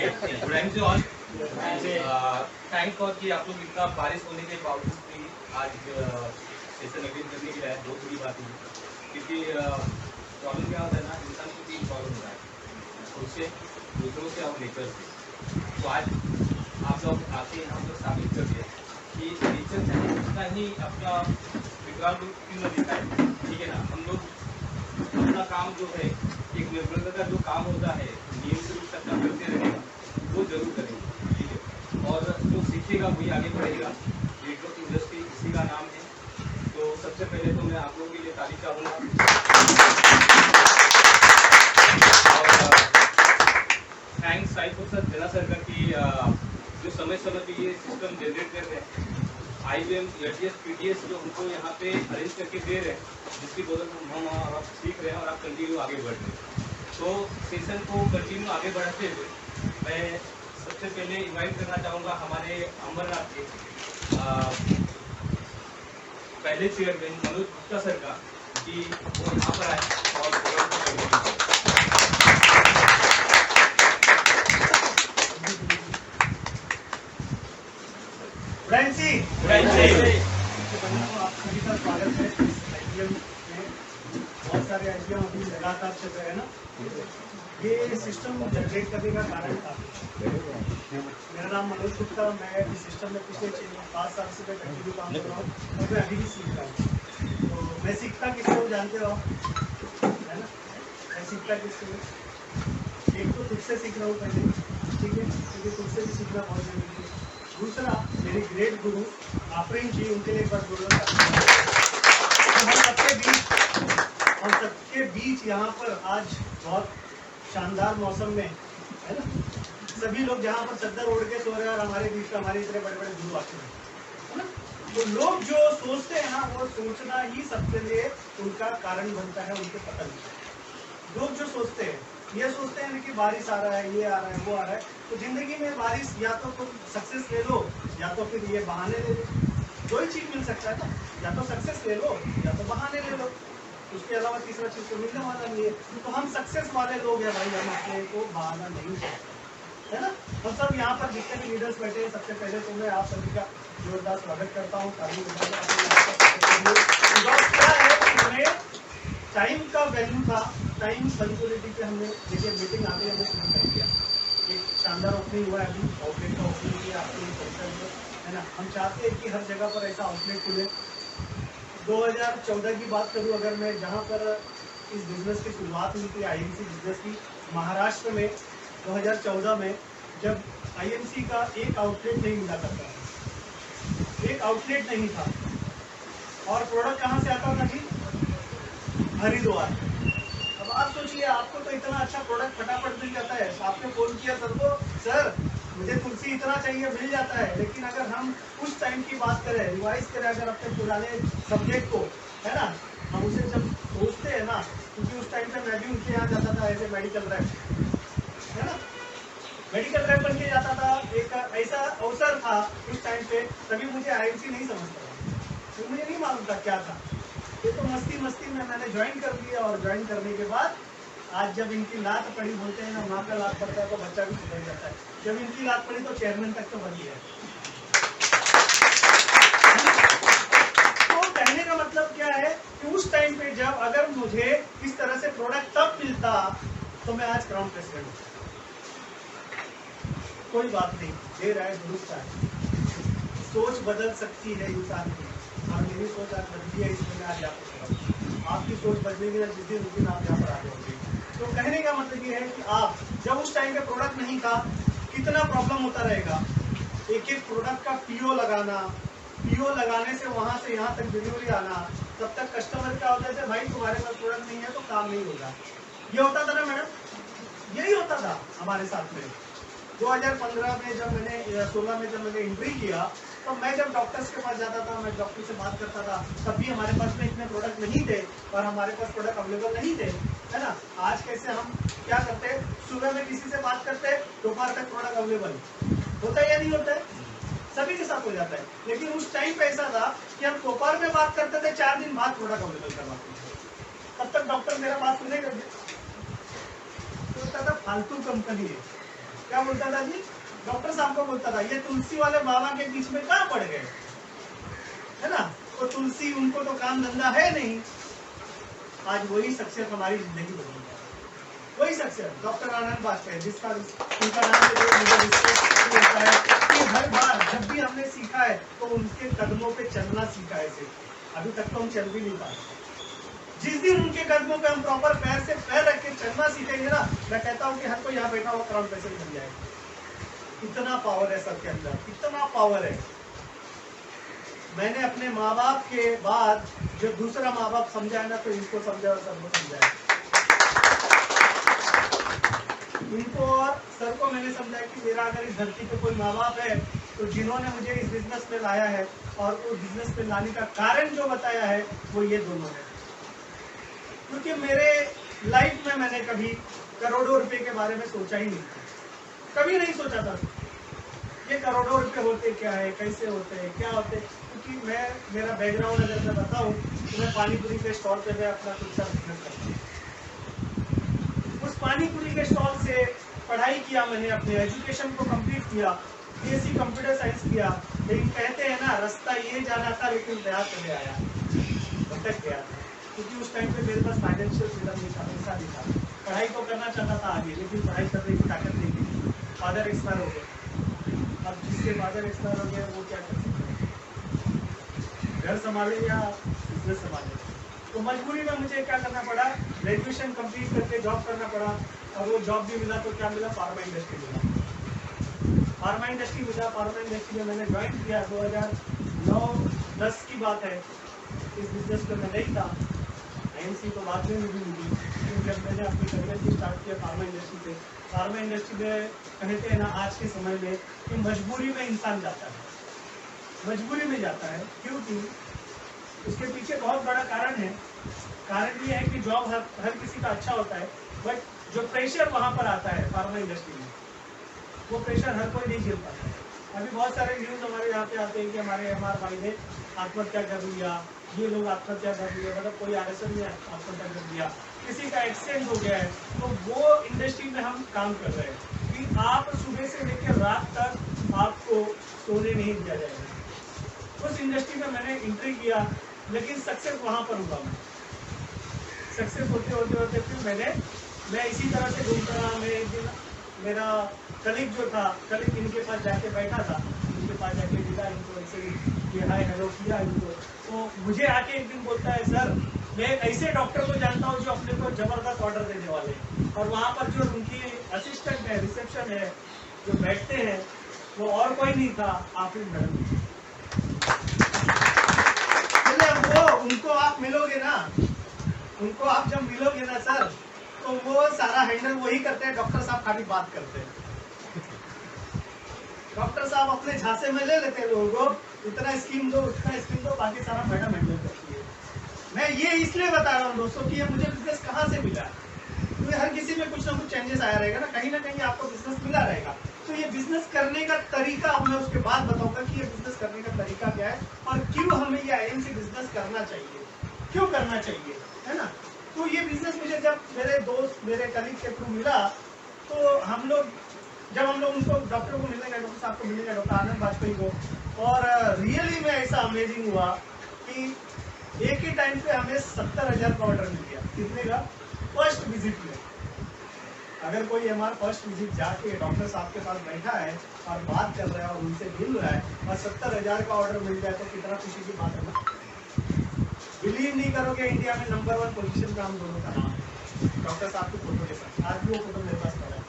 Thank you all. Thank God कि आप लोग इतना बारिश होने के बावजूद भी आज सेशन अटेंड करने के लिए आए। बहुत बड़ी बात है, क्योंकि प्रॉब्लम क्या होता है ना, इंसान को तीन प्रॉब्लम होता है, खुद से, दूसरों से और नेचर से। तो आज आप लोग आके हम लोग साबित कर दिया कि नेचर चाहे कितना ही अपना विकराल रूप क्यों न दिखाए, ठीक है ना, हम लोग अपना काम जो है, एक निर्भरता का जो काम होता है, नियमित रूप से अपना करते रहेगा, वो जरूर करेंगे, ठीक है। और जो सीखेगा वही आगे बढ़ेगा। नेटवर्क इंडस्ट्री इसी का नाम है। तो सबसे पहले तो मैं आप लोगों के लिए तारीफ चाहूँगा। और थैंक्स साइको सर, जना सर का कि जो समय समय पे ये सिस्टम जनरेट कर रहे हैं, IBM, LTS, PTS जो हमको यहाँ पे अरेंज करके दे रहे हैं, जिसकी बदौलत हम और आप सीख रहे हैं और आप कंटिन्यू आगे बढ़ रहे हैं। तो सेशन को कंटिन्यू आगे बढ़ाते हुए मैं सबसे पहले इनवाइट करना चाहूँगा हमारे अमरनाथ के पहले चेयरमैन मनोज गुप्ता सर का, कि वो यहाँ पर आए और आप सभी का स्वागत है। IBM में बहुत सारे IBM अभी लगातार चल रहे हैं ना, ये सिस्टम जनरेट करने का कारण था। मेरा नाम मनोज गुप्ता, मैं इस सिस्टम में पिछले 5 साल से मैं कंटिन्यू काम कर रहा हूँ और मैं अभी भी सीख रहा हूँ। तो मैं सीखता किससे हो जानते हो, है ना, मैं सीखता किससे हो, एक तो खुद से सीख रहा हूँ पहले, ठीक है, क्योंकि खुद से भी सीखना बहुत जरूरी है। दूसरा, मेरे ग्रेट गुरु आफरीन जी, उनके लिए एक बार बोलना चाहता हूँ। हम सबके बीच यहाँ पर आज बहुत शानदार मौसम में, है ना, सभी लोग जहाँ पर चद्दर ओढ़ के सो रहे हैं और हमारे बीच में हमारे इतने बड़े बड़े गुरु आते हैं, है ना। तो लोग जो सोचते हैं ना, वो सोचना ही सबके लिए उनका कारण बनता है, उनके पतन का। लोग जो सोचते हैं, ये सोचते हैं कि बारिश आ रहा है, ये आ रहा है, वो आ रहा है, तो जिंदगी में बारिश या तो तुम सक्सेस ले लो या तो फिर ये बहाने ले लो। दो ही चीज मिल सकता है ना, या तो सक्सेस ले लो या तो बहाने ले लो, उसके अलावा तीसरा चीज तो मिलने वाला नहीं है। तो हम सक्सेस वाले लोग हैं भाई, हम अपने को बहाना नहीं करते, है ना। हम सब यहाँ पर जितने भी लीडर्स बैठे हैं, सबसे पहले तो मैं आप सभी का जोरदार स्वागत करता हूँ। क्या है कि हमें टाइम का वैल्यू था, टाइम पंक्चुअलिटी पे हमने देखिए मीटिंग आते हमने शुरू कर दिया। एक शानदार ओपनिंग हुआ है, अभी आउटलेट का ओपनिंग किया आपके परिसर में, है ना। हम चाहते हैं कि हर जगह पर ऐसा आउटलेट खुले। 2014 की बात करूं अगर मैं, जहां पर इस बिजनेस की शुरुआत हुई थी, IMC बिजनेस की, महाराष्ट्र में 2014 में, जब IMC का एक आउटलेट नहीं मिला करता, एक आउटलेट नहीं था, और प्रोडक्ट कहाँ से आता था जी, हरिद्वार। अब आप सोचिए, आपको तो इतना अच्छा प्रोडक्ट फटाफट मिल जाता है, आपने फोन किया सर को, सर मुझे तुलसी इतना चाहिए, मिल जाता है। लेकिन अगर हम उस टाइम की बात करें, रिवाइज करें अगर अपने पुराने सब्जेक्ट को, है ना, हम उसे जब सोचते हैं ना, क्योंकि उस टाइम पे मैं भी उनके यहाँ जाता था एज ए मेडिकल रैप, है ना, मेडिकल रैप बन के जाता था। एक ऐसा अवसर था उस टाइम पे, तभी मुझे IMC नहीं समझता था, तो मुझे नहीं मालूम था क्या था। ये तो मस्ती मस्ती में मैंने ज्वाइन कर दिया, और ज्वाइन करने के बाद आज जब इनकी लात पड़ी, बोलते हैं ना, माँ का लात पड़ता है तो बच्चा भी सुधर जाता है, जब इनकी लात पड़ी तो चेयरमैन तक तो बनी है। तो कहने का मतलब क्या है कि उस टाइम पे जब अगर मुझे इस तरह से प्रोडक्ट तब मिलता तो मैं आज क्राउन प्रेसिडेंट हूँ। कोई बात नहीं, देर आए दुरुस्त आए, सोच बदल सकती है इंसान की, और मेरी सोच आज बदली है, इसलिए मैं आज यहाँ पर, आपकी सोच बदलेगी ना जिस दिन आप यहाँ पर आगे होंगे। तो कहने का मतलब ये है कि आप जब उस टाइम पे प्रोडक्ट नहीं था, कितना प्रॉब्लम होता रहेगा, एक एक प्रोडक्ट का PO लगाना, PO लगाने से वहां से यहाँ तक डिलीवरी आना, तब तक कस्टमर क्या होता है, भाई तुम्हारे पास प्रोडक्ट नहीं है तो काम नहीं होगा। ये होता था ना मैडम, यही होता था हमारे साथ में। 2015 में जब मैंने 16 में जब मैंने एंट्री किया, तो मैं जब डॉक्टर्स के पास जाता था, मैं डॉक्टर से बात करता था, तब भी हमारे पास में इतने प्रोडक्ट नहीं थे और हमारे पास प्रोडक्ट अवेलेबल नहीं थे, है ना। आज कैसे हम क्या करते, सुबह में किसी से बात करते, दोपहर तक प्रोडक्ट अवेलेबल होता है या नहीं होता है, सभी के साथ हो जाता है। लेकिन उस टाइम पे ऐसा था कि हम दोपहर में बात करते थे, 4 दिन बाद प्रोडक्ट अवेलेबल करवाते थे, तब तक डॉक्टर मेरा बात सुनेगा, तो फालतू कंपनी है, क्या बोलता था जी? डॉक्टर साहब को बोलता था ये तुलसी वाले बाबा के बीच में कहाँ पड़ गए, है ना? तो तुलसी उनको तो काम धंधा है नहीं। आज वही शख्सियत हमारी जिंदगी बदल गया, वही शख्सियत डॉक्टर आनंद बाजपेयी, जिसका उनका नाम मुझे रिस्पेक्ट मिलता है कि हर बार जब भी हमने सीखा है तो उनके कदमों पे चलना सीखा है। इसे अभी तक तो हम चल भी नहीं पाए। जिस दिन उनके कदमों पे हम प्रॉपर पैर से पैर रख के चलना सीखेंगे ना, मैं कहता हूँ कि हर कोई यहाँ बैठा हुआ क्राउड पैसे बन जाएगा। इतना पावर है सबके अंदर, इतना पावर है। मैंने अपने माँ बाप के बाद जो दूसरा माँ बाप समझा है ना, तो इनको समझा और सबको समझाया। इनको और सर को मैंने समझा कि मेरा अगर इस धरती पे कोई माँ बाप है तो जिन्होंने मुझे इस बिजनेस में लाया है और उस बिजनेस में लाने का कारण जो बताया है वो ये दोनों है। क्योंकि मेरे लाइफ में मैंने कभी करोड़ों रुपए के बारे में सोचा ही नहीं, कभी नहीं सोचा था ये करोड़ों रुपए होते क्या है, कैसे होते हैं, क्या होते हैं। क्योंकि मेरा बैकग्राउंड अगर मैं बताऊं तो मैं पानीपुरी के स्टॉल पे मैं अपना कुछ सा बिजनेस करता हूँ। उस पानीपुरी के स्टॉल से पढ़ाई किया मैंने, अपने एजुकेशन को कंप्लीट किया, बीएससी कंप्यूटर साइंस किया। लेकिन कहते हैं ना, रास्ता ये जाना था लेकिन प्रयास चले आया, भटक गया था। क्योंकि उस टाइम पे मेरे पास फाइनेंशियल फ्रीडम नहीं था, पैसा नहीं था। पढ़ाई तो करना चाहता था आगे, लेकिन पढ़ाई करने की ताकत नहीं थी। फादर एक्सपायर हो गए। अब जिसके फादर एक्सपायर हो गए वो क्या कर सकते हैं, घर संभाले या बिजनेस संभाले। तो मजबूरी में मुझे क्या करना पड़ा, ग्रेजुएशन कंप्लीट करके जॉब करना पड़ा। और वो जॉब भी मिला तो क्या मिला, फार्मा इंडस्ट्री मिला। फार्मा इंडस्ट्री मिला, फार्मा इंडस्ट्री में मैंने ज्वाइन किया। 2009-10 की बात है। इस बिजनेस में मैं नहीं था, आईएमसी तो बाद में मुझे मिली। लेकिन जब मैंने अपनी करियर की स्टार्ट किया फार्मा इंडस्ट्री से, फार्मा इंडस्ट्री में कहते हैं ना आज के समय में कि मजबूरी में इंसान जाता है, मजबूरी में जाता है। क्योंकि उसके पीछे बहुत बड़ा कारण है। कारण ये है कि जॉब हर किसी का अच्छा होता है, बट जो प्रेशर वहाँ पर आता है फार्मा इंडस्ट्री में, वो प्रेशर हर कोई नहीं झेल पाता। अभी बहुत सारे न्यूज़ हमारे यहाँ पे आते हैं कि हमारे एमआर भाई ने आत्महत्या कर लिया, ये लोग आत्महत्या कर लिया, मतलब कोई आरएसएस ने आत्महत्या कर लिया, किसी का एक्सीडेंट हो गया है। तो वो इंडस्ट्री में हम काम कर रहे हैं कि आप सुबह से लेकर रात तक आपको सोने नहीं दिया जाएगा। उस इंडस्ट्री में मैंने एंट्री किया, लेकिन सक्सेस वहाँ पर हुआ। मैं सक्सेस होते होते होते फिर मैं इसी तरह से घूमता रहा। मैं एक दिन मेरा कलीग जो था, कलीग इनके पास जाके बैठा था, इनके पास जाके मिला, इनको ऐसे कि हाय हेलो किया इनको। तो मुझे आके एक दिन बोलता है, सर मैं ऐसे डॉक्टर को जानता हूँ जो अपने को जबरदस्त ऑर्डर देने वाले हैं। और वहाँ पर जो उनकी असिस्टेंट है, रिसेप्शन है, जो बैठते हैं, वो और कोई नहीं था, आफिफ मैडम। वो उनको आप मिलोगे ना, उनको आप जब मिलोगे ना सर, तो वो सारा हैंडल वही करते हैं। डॉक्टर साहब खाली बात करते हैं। डॉक्टर साहब अपने झांसे में ले लेते हैं लोगों को, इतना स्कीम दो, उतना स्कीम दो, बाकी सारा मैडम हैंडल करती है। मैं ये इसलिए बता रहा हूँ दोस्तों कि ये मुझे बिजनेस कहाँ से मिला। तो हर किसी में कुछ ना कुछ चेंजेस आया रहेगा ना कहीं आपको बिजनेस मिला रहेगा। तो ये बिजनेस करने का तरीका अब मैं उसके बाद बताऊंगा कि ये बिजनेस करने का तरीका क्या है और क्यों हमें ये आईएमसी बिजनेस करना चाहिए, क्यों करना चाहिए, है ना। तो ये बिजनेस मुझे जब मेरे दोस्त, मेरे कलीग के थ्रू मिला, तो हम लोग उनको डॉक्टर को मिलने गए, डॉक्टर साहब को मिलने गए, डॉक्टर आनंद बाजपेयी को, और रियली में ऐसा अमेजिंग हुआ कि एक ही टाइम पे हमें 70,000 का ऑर्डर मिल गया। कितने का? फर्स्ट विजिट में। अगर कोई हमारा फर्स्ट विजिट जाके डॉक्टर साहब के पास बैठा है और बात कर रहा है और उनसे मिल रहा है और 70,000 का ऑर्डर मिल जाए तो कितना खुशी की बात है ना। बिलीव नहीं करोगे, इंडिया में नंबर 1 पोजीशन पे हम दोनों का नाम है, डॉक्टर साहब की फोटो के साथ। आज भी वो फोटो मेरे पास पड़ा है।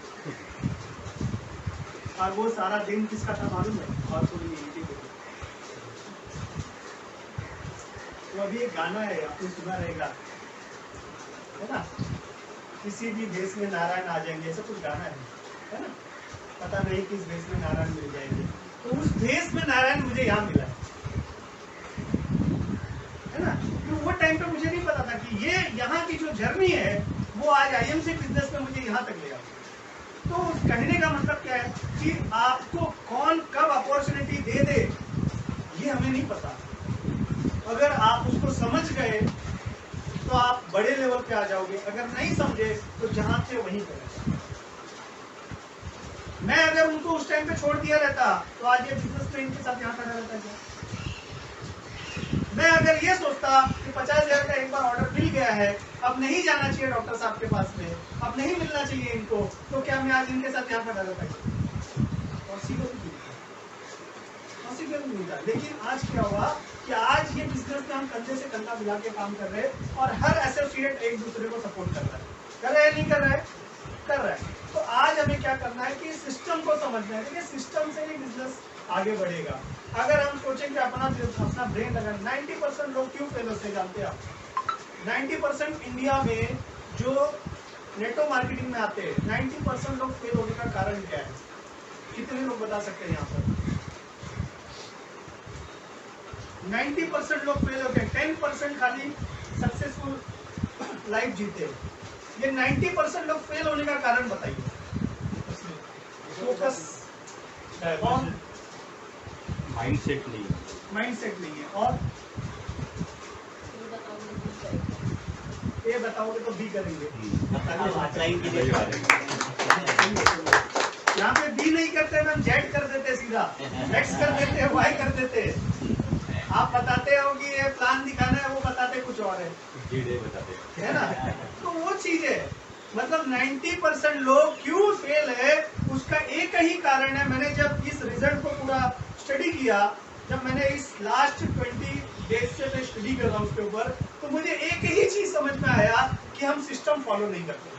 और वो सारा दिन किसका था मालूम है? और पूरी यूनिटी को। तो अभी एक गाना है, आपने सुना रहेगा, है ना, किसी भी देश में नारायण आ जाएंगे, ऐसा कुछ गाना है ना। पता नहीं किस देश में नारायण मिल जाएंगे। तो उस देश में नारायण मुझे यहाँ मिला है ना। तो वो टाइम पे मुझे नहीं पता था कि ये यहाँ की जो जर्नी है वो आज आईएमसी बिजनेस में मुझे यहाँ तक ले आती। तो कहने का मतलब क्या है कि आपको कौन कब अपॉर्चुनिटी दे दे ये हमें नहीं पता। अगर आप उसको समझ गए तो आप बड़े लेवल पे आ जाओगे, अगर नहीं समझे तो जहां थे वहीं पर। मैं उनको उस टाइम पे छोड़ दिया रहता तो आज ये बिजनेस में इनके साथ यहाँ खड़ा रहता क्या? मैं अगर ये सोचता कि 50,000 का एक बार ऑर्डर मिल गया है, अब नहीं जाना चाहिए डॉक्टर साहब के पास में, अब नहीं मिलना चाहिए इनको, तो क्या मैं आज इनके साथ यहाँ खड़ा रहता? नहीं था। लेकिन आज क्या हुआ कि आज ये बिजनेस में हम कंधे से कंधा मिला के काम कर रहे हैं और हर एसोसिएट एक दूसरे को सपोर्ट कर रहा है। कर रहा है नहीं कर रहा है? कर रहा है। तो आज हमें क्या करना है कि सिस्टम को समझना है। देखिए सिस्टम से ही बिजनेस आगे बढ़ेगा। अगर हम सोचें कि अपना ब्रेन लगा, 90% लोग क्यों फेल होते जानते हैं आप? 90% इंडिया में जो नेटो मार्केटिंग में आते हैं, 90% लोग फेल होने का कारण क्या है? कितने लोग बता सकते हैं यहाँ पर? 90% लोग फेल हो गए, 10% खाली सक्सेसफुल लाइफ जीते। ये 90% लोग फेल होने का कारण बताइए। फोकस और माइंडसेट नहीं है। माइंडसेट नहीं है। और ये बताओगे तो बी करेंगे। यहाँ पे बी नहीं करते, हम जेड कर देते, सीधा एक्स कर देते, वाई कर देते। आप बताते हो कि ये प्लान दिखाना है, वो बताते कुछ और है, है ना? तो वो चीज है। मतलब 90% लोग क्यों फेल है उसका एक ही कारण है। मैंने जब इस रिजल्ट को पूरा स्टडी किया, जब मैंने इस लास्ट 20 डेज से मैं स्टडी कर रहा हूँ उसके ऊपर, तो मुझे एक ही चीज समझ में आया कि हम सिस्टम फॉलो नहीं करते।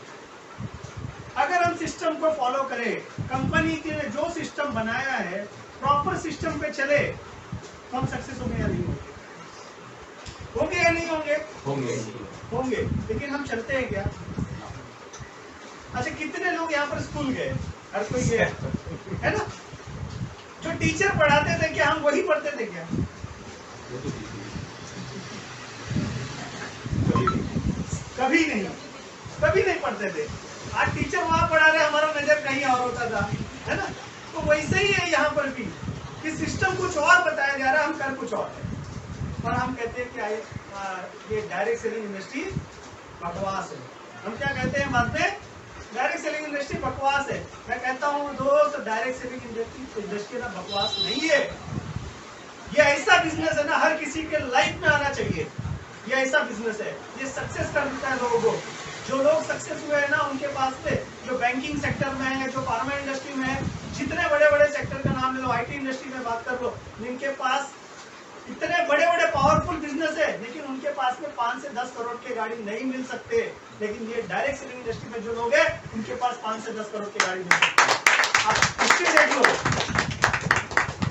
अगर हम सिस्टम को फॉलो करें, कंपनी ने जो सिस्टम बनाया है प्रॉपर सिस्टम पे चले, तो हम सक्सेस होंगे या नहीं होंगे? होंगे या नहीं होंगे? होंगे। होंगे। लेकिन हम चलते हैं क्या? अच्छा, कितने लोग यहाँ पर स्कूल गए? हर कोई गया है ना? जो टीचर पढ़ाते थे क्या हम वही पढ़ते थे क्या? कभी नहीं, कभी नहीं पढ़ते थे। आज टीचर वहां पढ़ा रहे, हमारा नजर कहीं और होता था, है ना? तो वैसे ही है यहाँ पर भी कि सिस्टम कुछ और बताया जा रहा है, हम कर कुछ और है। और हम कहते हैं कि ये डायरेक्ट सेलिंग इंडस्ट्री बकवास है। हम क्या कहते हैं बाद में? डायरेक्ट सेलिंग इंडस्ट्री बकवास है। मैं कहता हूँ दोस्त, डायरेक्ट सेलिंग इंडस्ट्री ना बकवास नहीं है। ये ऐसा बिजनेस है ना, हर किसी के लाइफ में आना चाहिए। ये ऐसा बिजनेस है, ये सक्सेस कर देता है लोगों को। जो लोग सक्सेस हुए हैं ना, उनके पास से जो बैंकिंग सेक्टर में है, जो फार्मा इंडस्ट्री में है, जितने बड़े बड़े सेक्टर का नाम ले लो, आईटी इंडस्ट्री में बात कर लो, इनके पास इतने बड़े बड़े पावरफुल बिजनेस है, लेकिन उनके पास में 5 से 10 करोड़ की गाड़ी नहीं मिल सकते। लेकिन ये डायरेक्ट सेलिंग इंडस्ट्री में जो लोग हैं, उनके पास 5 से 10 करोड़ की गाड़ी मिल सकती है। आप इसके देख लो।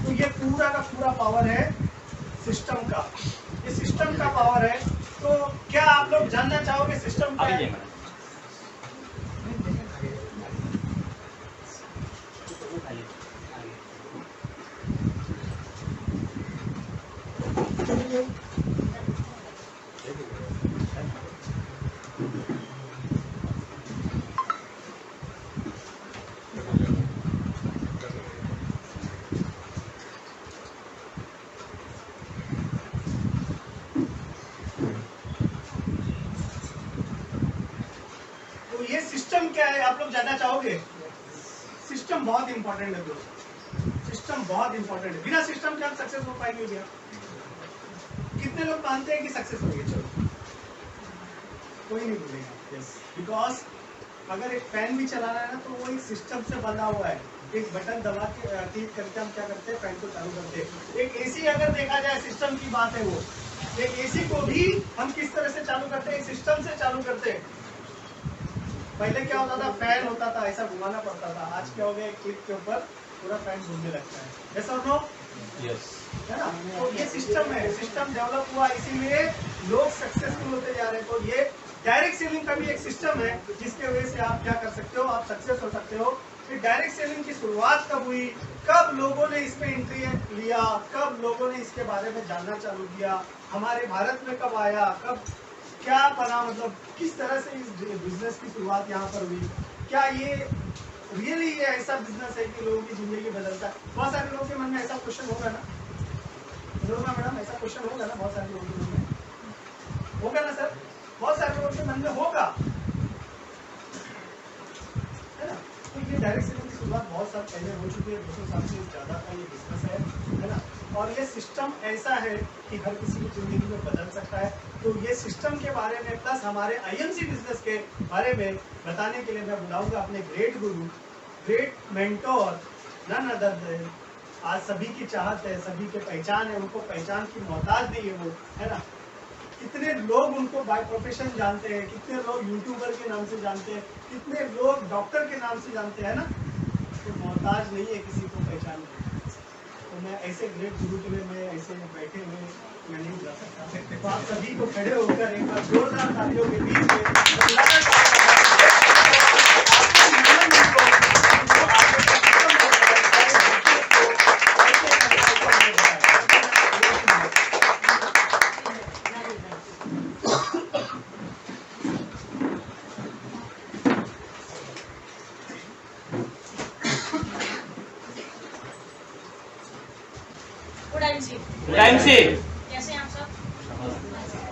तो ये पूरा का पूरा पावर है सिस्टम का। ये सिस्टम का पावर है। तो क्या आप लोग जानना चाहोगे सिस्टम क्या है? ये सिस्टम क्या है आप लोग जानना चाहोगे? सिस्टम बहुत इंपॉर्टेंट है दोस्तों, सिस्टम बहुत इंपॉर्टेंट है। बिना सिस्टम के आप सक्सेस हो पाएंगे क्या? कितने लोग मानते हैं कि सक्सेस होंगे? चलो, कोई नहीं बोलेगा यस, बिकॉज अगर एक फैन भी चलाना है ना, तो वो एक सिस्टम से बना हुआ है। एक बटन दबा के क्लिक करके हम क्या करते हैं? फैन को चालू करते हैं। एक एसी अगर देखा जाए, सिस्टम की बात है वो। एक एसी को भी हम किस तरह से चालू करते हैं? सिस्टम से चालू करते हैं। पहले क्या होता था? फैन होता था, ऐसा घुमाना पड़ता था। आज क्या हो गया? एक क्लिक के ऊपर पूरा फैन घूमने लगता है। यस और नो? यस, है ना? तो ये सिस्टम है, सिस्टम डेवलप हुआ, इसीलिए लोग सक्सेसफुल होते जा रहे हैं। तो ये डायरेक्ट सेलिंग का भी एक सिस्टम है, जिसके वजह से आप क्या कर सकते हो? आप सक्सेस हो सकते हो। फिर डायरेक्ट सेलिंग की शुरुआत कब हुई? कब लोगों ने इसमें एंट्री लिया? कब लोगों ने इसके बारे में जानना चालू किया? हमारे भारत में कब आया? कब क्या बना? मतलब किस तरह से इस बिजनेस की शुरुआत यहाँ पर हुई? क्या ये रियली ये ऐसा बिजनेस है कि लोगों की जिंदगी बदलता है? बहुत सारे लोगों के मन में ऐसा क्वेश्चन होगा ना, होगा मैडम? ऐसा क्वेश्चन होगा ना बहुत सारे लोगों के मन में? होगा ना सर? बहुत सारे लोगों के मन में होगा, है ना? तो ये डायरेक्ट सेलिंग शुरुआत बहुत साल पहले हो चुकी है, 200 साल से ज़्यादा का ये बिजनेस है ना। और ये सिस्टम ऐसा है कि हर किसी की ज़िंदगी में बदल सकता है। तो ये सिस्टम के बारे में प्लस हमारे IMC बिजनेस के बारे में बताने के लिए मैं बुलाऊंगा अपने great guru, great mentor, none other than, आज सभी की चाहत है, सभी के पहचान है, उनको पहचान की मोहताज नहीं है वो, है ना। कितने लोग उनको बाय प्रोफेशन जानते हैं, कितने लोग यूट्यूबर के नाम से जानते हैं, कितने लोग डॉक्टर के नाम से जानते हैं ना। तो मोहताज नहीं है किसी को पहचान की। तो मैं ऐसे ग्रेट गुरु के लिए मैं ऐसे बैठे हुए मैं नहीं जा सकता। तो आप सभी को खड़े होकर एक बार जोरदार तालियों के बीच में बुलाना चाहता हूं। टाइम से कैसे हैं आप सब?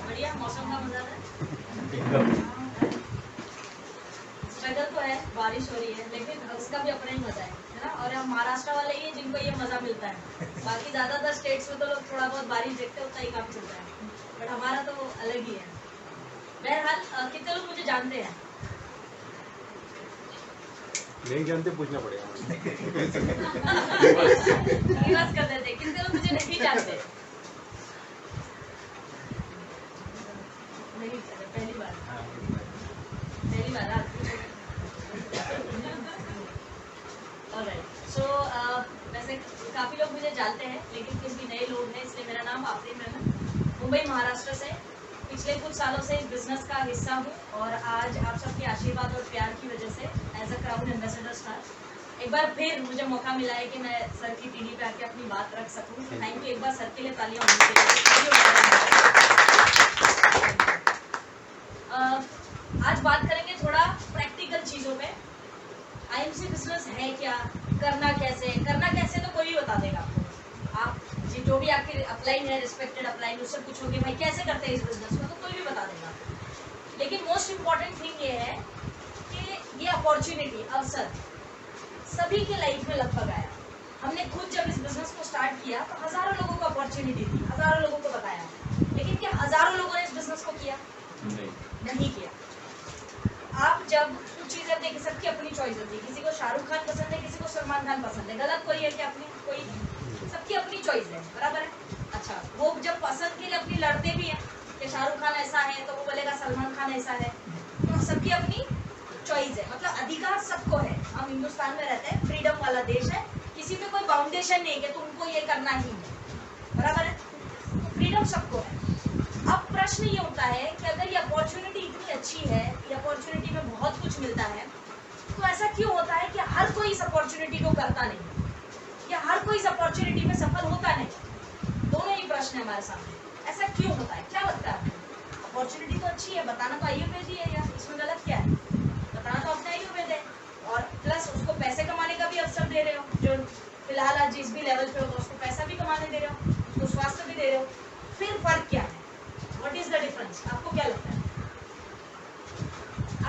बढ़िया, मौसम का मजा है। स्ट्रगल तो है, बारिश हो रही है, लेकिन उसका भी अपना ही मजा है ना। और हम महाराष्ट्र वाले ही हैं जिनको ये मजा मिलता है। बाकी ज्यादातर स्टेट्स में तो लोग थोड़ा बहुत बारिश देखते हैं, उतना ही काम चलता है, बट हमारा तो अलग ही है। बहरहाल कितने लोग मुझे जानते हैं? नहीं जानते, पूछना पड़ेगा। रिवर्स कर देते, कितने लोग मुझे नहीं जानते? नहीं, पहली बार ऑलराइट। सो वैसे काफी लोग मुझे जानते हैं, लेकिन कुछ भी नए लोग हैं, इसलिए मेरा नाम आफरीन रहमान, मुंबई महाराष्ट्र से पिछले कुछ सालों से इस बिजनेस का हिस्सा हूँ। और आज आप सबके आशीर्वाद और प्यार की वजह से as a crown ambassador star एक बार फिर मुझे मौका मिला है कि मैं सर की टीवी पे आके अपनी बात रख सकूँ। थैंक यू एक बार सर के लिए तालियां होनी चाहिए। आज बात करेंगे थोड़ा प्रैक्टिकल चीज़ों पे। IMC बिजनेस है क्या, करना कैसे तो कोई भी बता देगा आपको। आप जो भी आपके अपलाइन है, रिस्पेक्टेड अपलाइन, उससे पूछोगे भाई कैसे करते हैं इस बिजनेस को, तो कोई भी बता देगा। लेकिन मोस्ट इम्पॉर्टेंट थिंग ये है कि ये अपॉर्चुनिटी, अवसर सभी के लाइफ में लगभग आया। हमने खुद जब इस बिजनेस को स्टार्ट किया तो हजारों लोगों को अपॉर्चुनिटी थी, हजारों लोगों को बताया, लेकिन क्या हजारों लोगों ने इस बिजनेस को किया? नहीं किया। आप जब कुछ चीजें देखिए, सबकी अपनी चॉइस होती है, किसी को शाहरुख खान पसंद है, किसी को सलमान खान पसंद है, गलत कोई है कि अपनी कोई, सबकी अपनी चॉइस है, बराबर है। अच्छा, वो जब पसंद के लिए अपनी लड़ते भी हैं कि शाहरुख खान ऐसा है तो वो बोलेगा सलमान खान ऐसा है, तो सबकी अपनी चॉइस है। मतलब अधिकार सबको है। हम हिंदुस्तान में रहते हैं, फ्रीडम वाला देश है, किसी पे कोई बाउंडेशन नहीं है कि तुमको ये करना ही है, बराबर है। तो फ्रीडम सबको है। अब प्रश्न ये होता है कि अगर ये अपॉर्चुनिटी इतनी अच्छी है, ये अपॉर्चुनिटी में बहुत कुछ मिलता है, तो ऐसा क्यों होता है कि हर कोई इस अपॉर्चुनिटी को करता नहीं, या हर कोई इस अपॉर्चुनिटी में सफल होता नहीं? दोनों ही प्रश्न है हमारे सामने। ऐसा क्यों होता है, क्या लगता है? अपॉर्चुनिटी तो अच्छी है, बताना तो आयुर्वेद ही है यार, इसमें गलत क्या है? बताना तो अपना आयुर्वेद है, और प्लस उसको पैसे कमाने का भी अवसर दे रहे हो, जो फिलहाल आज जिस भी लेवल पे हो तो उसको पैसा भी कमाने दे रहे हो, उसको स्वास्थ्य भी दे रहे हो। फिर फर्क क्या है? What is the difference? आपको क्या लगता है?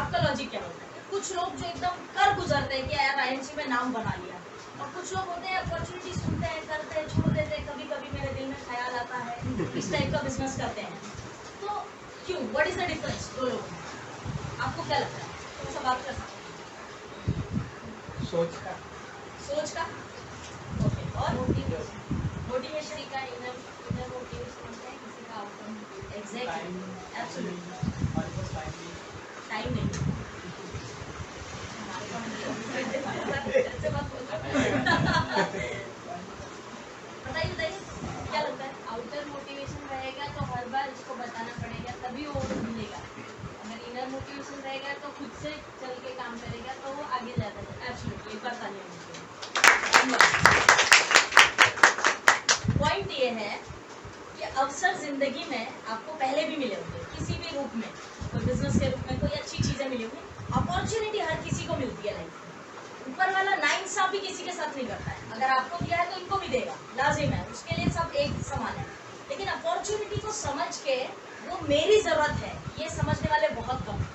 आपका लॉजिक क्या होता है? कुछ लोग जो एकदम कर गुजरते हैं कि यार IMC में नाम बना लिया, और कुछ लोग होते हैं अपॉर्चुनिटी सुनते हैं, करते हैं, छोड़ देते हैं, कभी कभी मेरे दिल में ख्याल आता है इस टाइप का बिजनेस करते हैं। तो क्यों, व्हाट इज द डिफरेंस दो लोगों में? आपको क्या लगता है? तो सब बात कर सकते हैं। सोच का ओके। और मोटिवेशन का इनर मोटिवेशन होता है, किसी का आउटकम। Exactly, absolutely. टाइम नहीं बताइए क्या लगता है? आउटर मोटिवेशन रहेगा तो हर बार उसको बताना पड़ेगा, तभी वो मिलेगा। अगर इनर मोटिवेशन रहेगा तो खुद से चल के काम करेगा तो वो आगे जाता है। एब्सोल्युटली, एक बार तालियां होनी चाहिए। पॉइंट ये है कि अवसर जिंदगी में आपको पहले भी मिले होंगे, किसी भी रूप में, कोई बिजनेस के रूप में, कोई अच्छी चीजें मिली होंगी। अपॉर्चुनिटी हर किसी को मिलती है लाइफ में। ऊपर वाला नाइंसाफी किसी के साथ नहीं करता है। अगर आपको दिया है तो इनको भी देगा, लाजिम है, उसके लिए सब एक समान है। लेकिन अपॉर्चुनिटी को समझ के वो मेरी जरूरत है, ये समझने वाले बहुत कम हैं।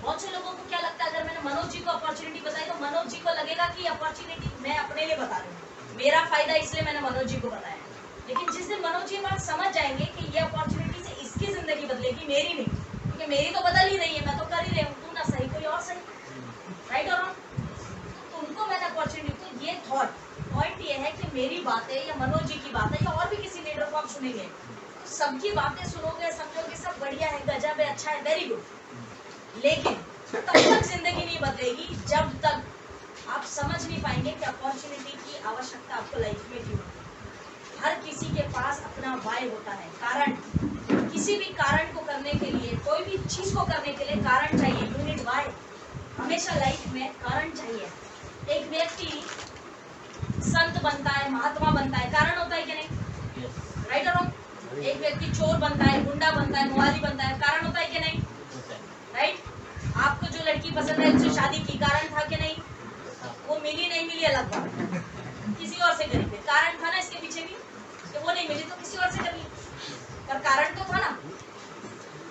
बहुत से लोगों को क्या लगता है, अगर मैंने मनोज जी को अपॉर्चुनिटी बताई तो मनोज जी को लगेगा कि अपॉर्चुनिटी मैं अपने लिए बता रही हूँ, मेरा फायदा इसलिए मैंने मनोज जी को बताया। लेकिन जिस दिन मनोज जी बात समझ जाएंगे कि ये अपॉर्चुनिटी से इसकी जिंदगी बदलेगी, मेरी नहीं, क्योंकि मेरी तो बदल ही रही है, मैं तो कर ही रही हूँ, तू ना सही कोई और सही, राइट और रॉन्ग। तो उनको मैंने अपॉर्चुनिटी, तो ये थॉट पॉइंट ये है कि मेरी बातें या मनोज जी की बातें या और भी किसी लीडर को आप सुनेंगे तो सबकी बातें सुनोगे, समझोगे सब बढ़िया है, गजब है, अच्छा है, वेरी गुड, लेकिन तब तक जिंदगी नहीं बदलेगी जब तक आप समझ नहीं पाएंगे कि अपॉर्चुनिटी की आवश्यकता आपको लाइफ में क्यों है। हर किसी के पास अपना वाय होता है, कारण। किसी भी कारण को करने के लिए, कोई भी चीज को करने के लिए कारण चाहिए, यूनिट वाय। हमेशा लाइफ में कारण चाहिए। एक व्यक्ति संत बनता है, महात्मा बनता है, कारण होता है कि नहीं, राइट और रॉन्ग। एक व्यक्ति चोर बनता है, गुंडा बनता है, मुआली बनता है, कारण होता है कि नहीं, राइट। आपको जो लड़की पसंद है उससे शादी की, कारण था कि नहीं, वो मिली नहीं मिली अलग बात, किसी और से करी, कारण था ना इसके पीछे भी, कि वो नहीं मिली तो किसी और से कर ली, पर कारण तो था ना।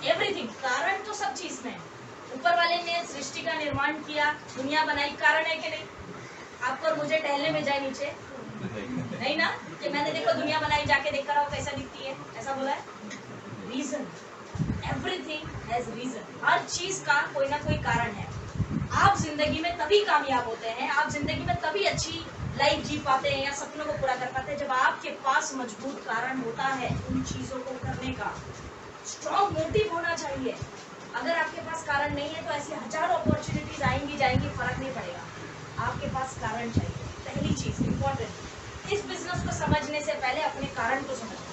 एवरीथिंग, कारण तो सब चीज में। ऊपर वाले ने सृष्टि का निर्माण किया, दुनिया बनाई, कारण है कि नहीं। आपको और मुझे टहलने में जाए नीचे, नहीं ना, कि मैंने देखो दुनिया बनाई, जाके देख कर आओ कैसा दिखती है, ऐसा बोला है। Reason, everything has reason. हर चीज का कोई ना कोई कारण है। आप जिंदगी में तभी कामयाब होते हैं, आप जिंदगी में तभी अच्छी लाइफ जी पाते हैं या सपनों को पूरा कर पाते हैं जब आपके पास मजबूत कारण होता है उन चीजों को करने का। स्ट्रॉन्ग मोटिव होना चाहिए। अगर आपके पास कारण नहीं है तो ऐसी हजारों अपॉर्चुनिटीज आएंगी जाएंगी, फर्क नहीं पड़ेगा। आपके पास कारण चाहिए, पहली चीज इंपॉर्टेंट। इस बिजनेस को समझने से पहले अपने कारण को समझना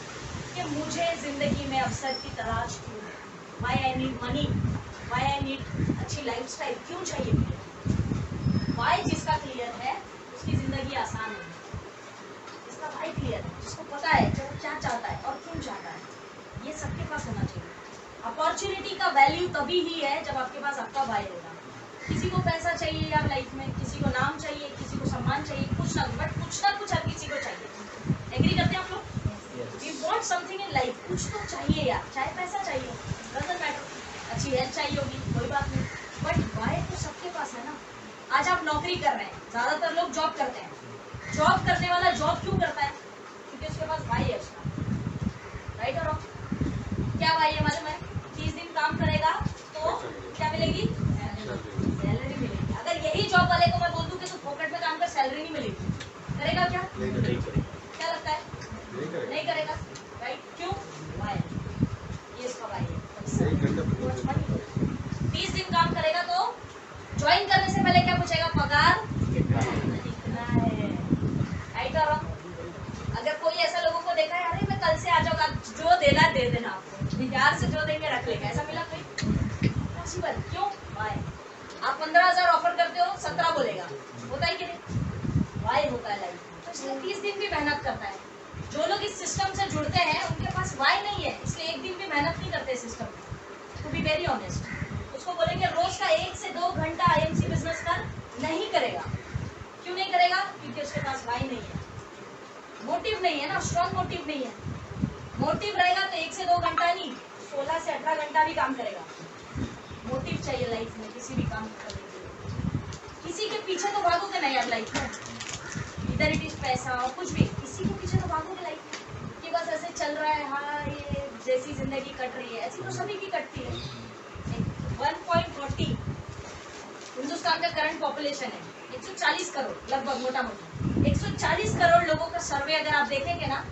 कि मुझे जिंदगी में अवसर की तलाश क्यों है, why I need money, why I need अच्छी लाइफस्टाइल क्यों चाहिए मुझे। व्हाई जिसका क्लियर है उसकी जिंदगी आसान है। जिसका व्हाई क्लियर है, जिसको पता है कि वो क्या चाहता है और क्यों चाहता है, ये सबके पास होना चाहिए। अपॉर्चुनिटी का वैल्यू तभी ही है जब आपके पास आपका व्हाई होगा। किसी को पैसा चाहिए यार लाइफ में, किसी को नाम चाहिए, किसी को सम्मान चाहिए, कुछ ना कुछ हर किसी को चाहिए। एग्री करते हैं आप लोग? We want something in life, कुछ तो चाहिए यार, चाहे पैसा चाहिए, डजंट मैटर, अच्छी हेल्थ चाहिए होगी, कोई बात नहीं, बट व्हाई तो सबके पास है ना। आज आप नौकरी कर रहे हैं, ज्यादातर लोग जॉब करते हैं। जॉब करने वाला जॉब क्यों करता है? क्योंकि उसके पास व्हाई है उसका, राइट और रॉन्ग। क्या व्हाई है मालूम है? 30 दिन काम करेगा तो क्या मिलेगी? सैलरी मिलेगी। अगर यही जॉब वाले को मैं बोल दूं कि तू फोकट में काम कर, सैलरी नहीं मिलेगी, करेगा क्या? क्या लगता है? नहीं करेगा, राइट। क्यों? व्हाई, ये इसका व्हाई है। 30 दिन काम करेगा तो ज्वाइन करने से पहले क्या पूछेगा? पगार कितना है, राइट और रॉन्ग। अगर कोई ऐसा लोगों को देखा है, अरे मैं कल से आ जाऊंगा, जो देना है दे देना, आपको प्यार से जो देंगे रख लेगा, ऐसा मिला कोई? पॉसिबल क्यों? व्हाई। आप 15,000 ऑफर करते हो, 17 बोलेगा, होता है कि नहीं? व्हाई होता है लाइफ में। तो इसलिए 30 दिन भी मेहनत करता है। जो लोग इस सिस्टम से जुड़ते हैं उनके पास व्हाई नहीं है, इसलिए एक दिन भी मेहनत नहीं करते सिस्टम में। टू बी वेरी ऑनेस्ट, उसको बोलेंगे रोज का 1 से 2 घंटा आईएमसी बिजनेस कर, नहीं करेगा। क्यों नहीं करेगा? क्योंकि उसके पास व्हाई नहीं है, मोटिव नहीं है ना, स्ट्रॉन्ग मोटिव नहीं है। मोटिव रहेगा तो 1 से 2 घंटा नहीं, 16 से 18 घंटा भी काम करेगा। मोटिव चाहिए लाइफ में किसी भी काम करने के लिए। किसी के पीछे तो भागोगे नहीं यार लाइफ में, इधर इट इज पैसा और कुछ भी, किसी के पीछे तो भागोगे लाइफ में कि बस ऐसे चल रहा है, हाँ ये जैसी जिंदगी कट रही है ऐसी तो सभी की कटती है। 1.40 हिंदुस्तान का करंट पॉपुलेशन है, 140 करोड़ लगभग, मोटा मोटा 140 करोड़ लोगों का सर्वे अगर आप देखेंगे ना,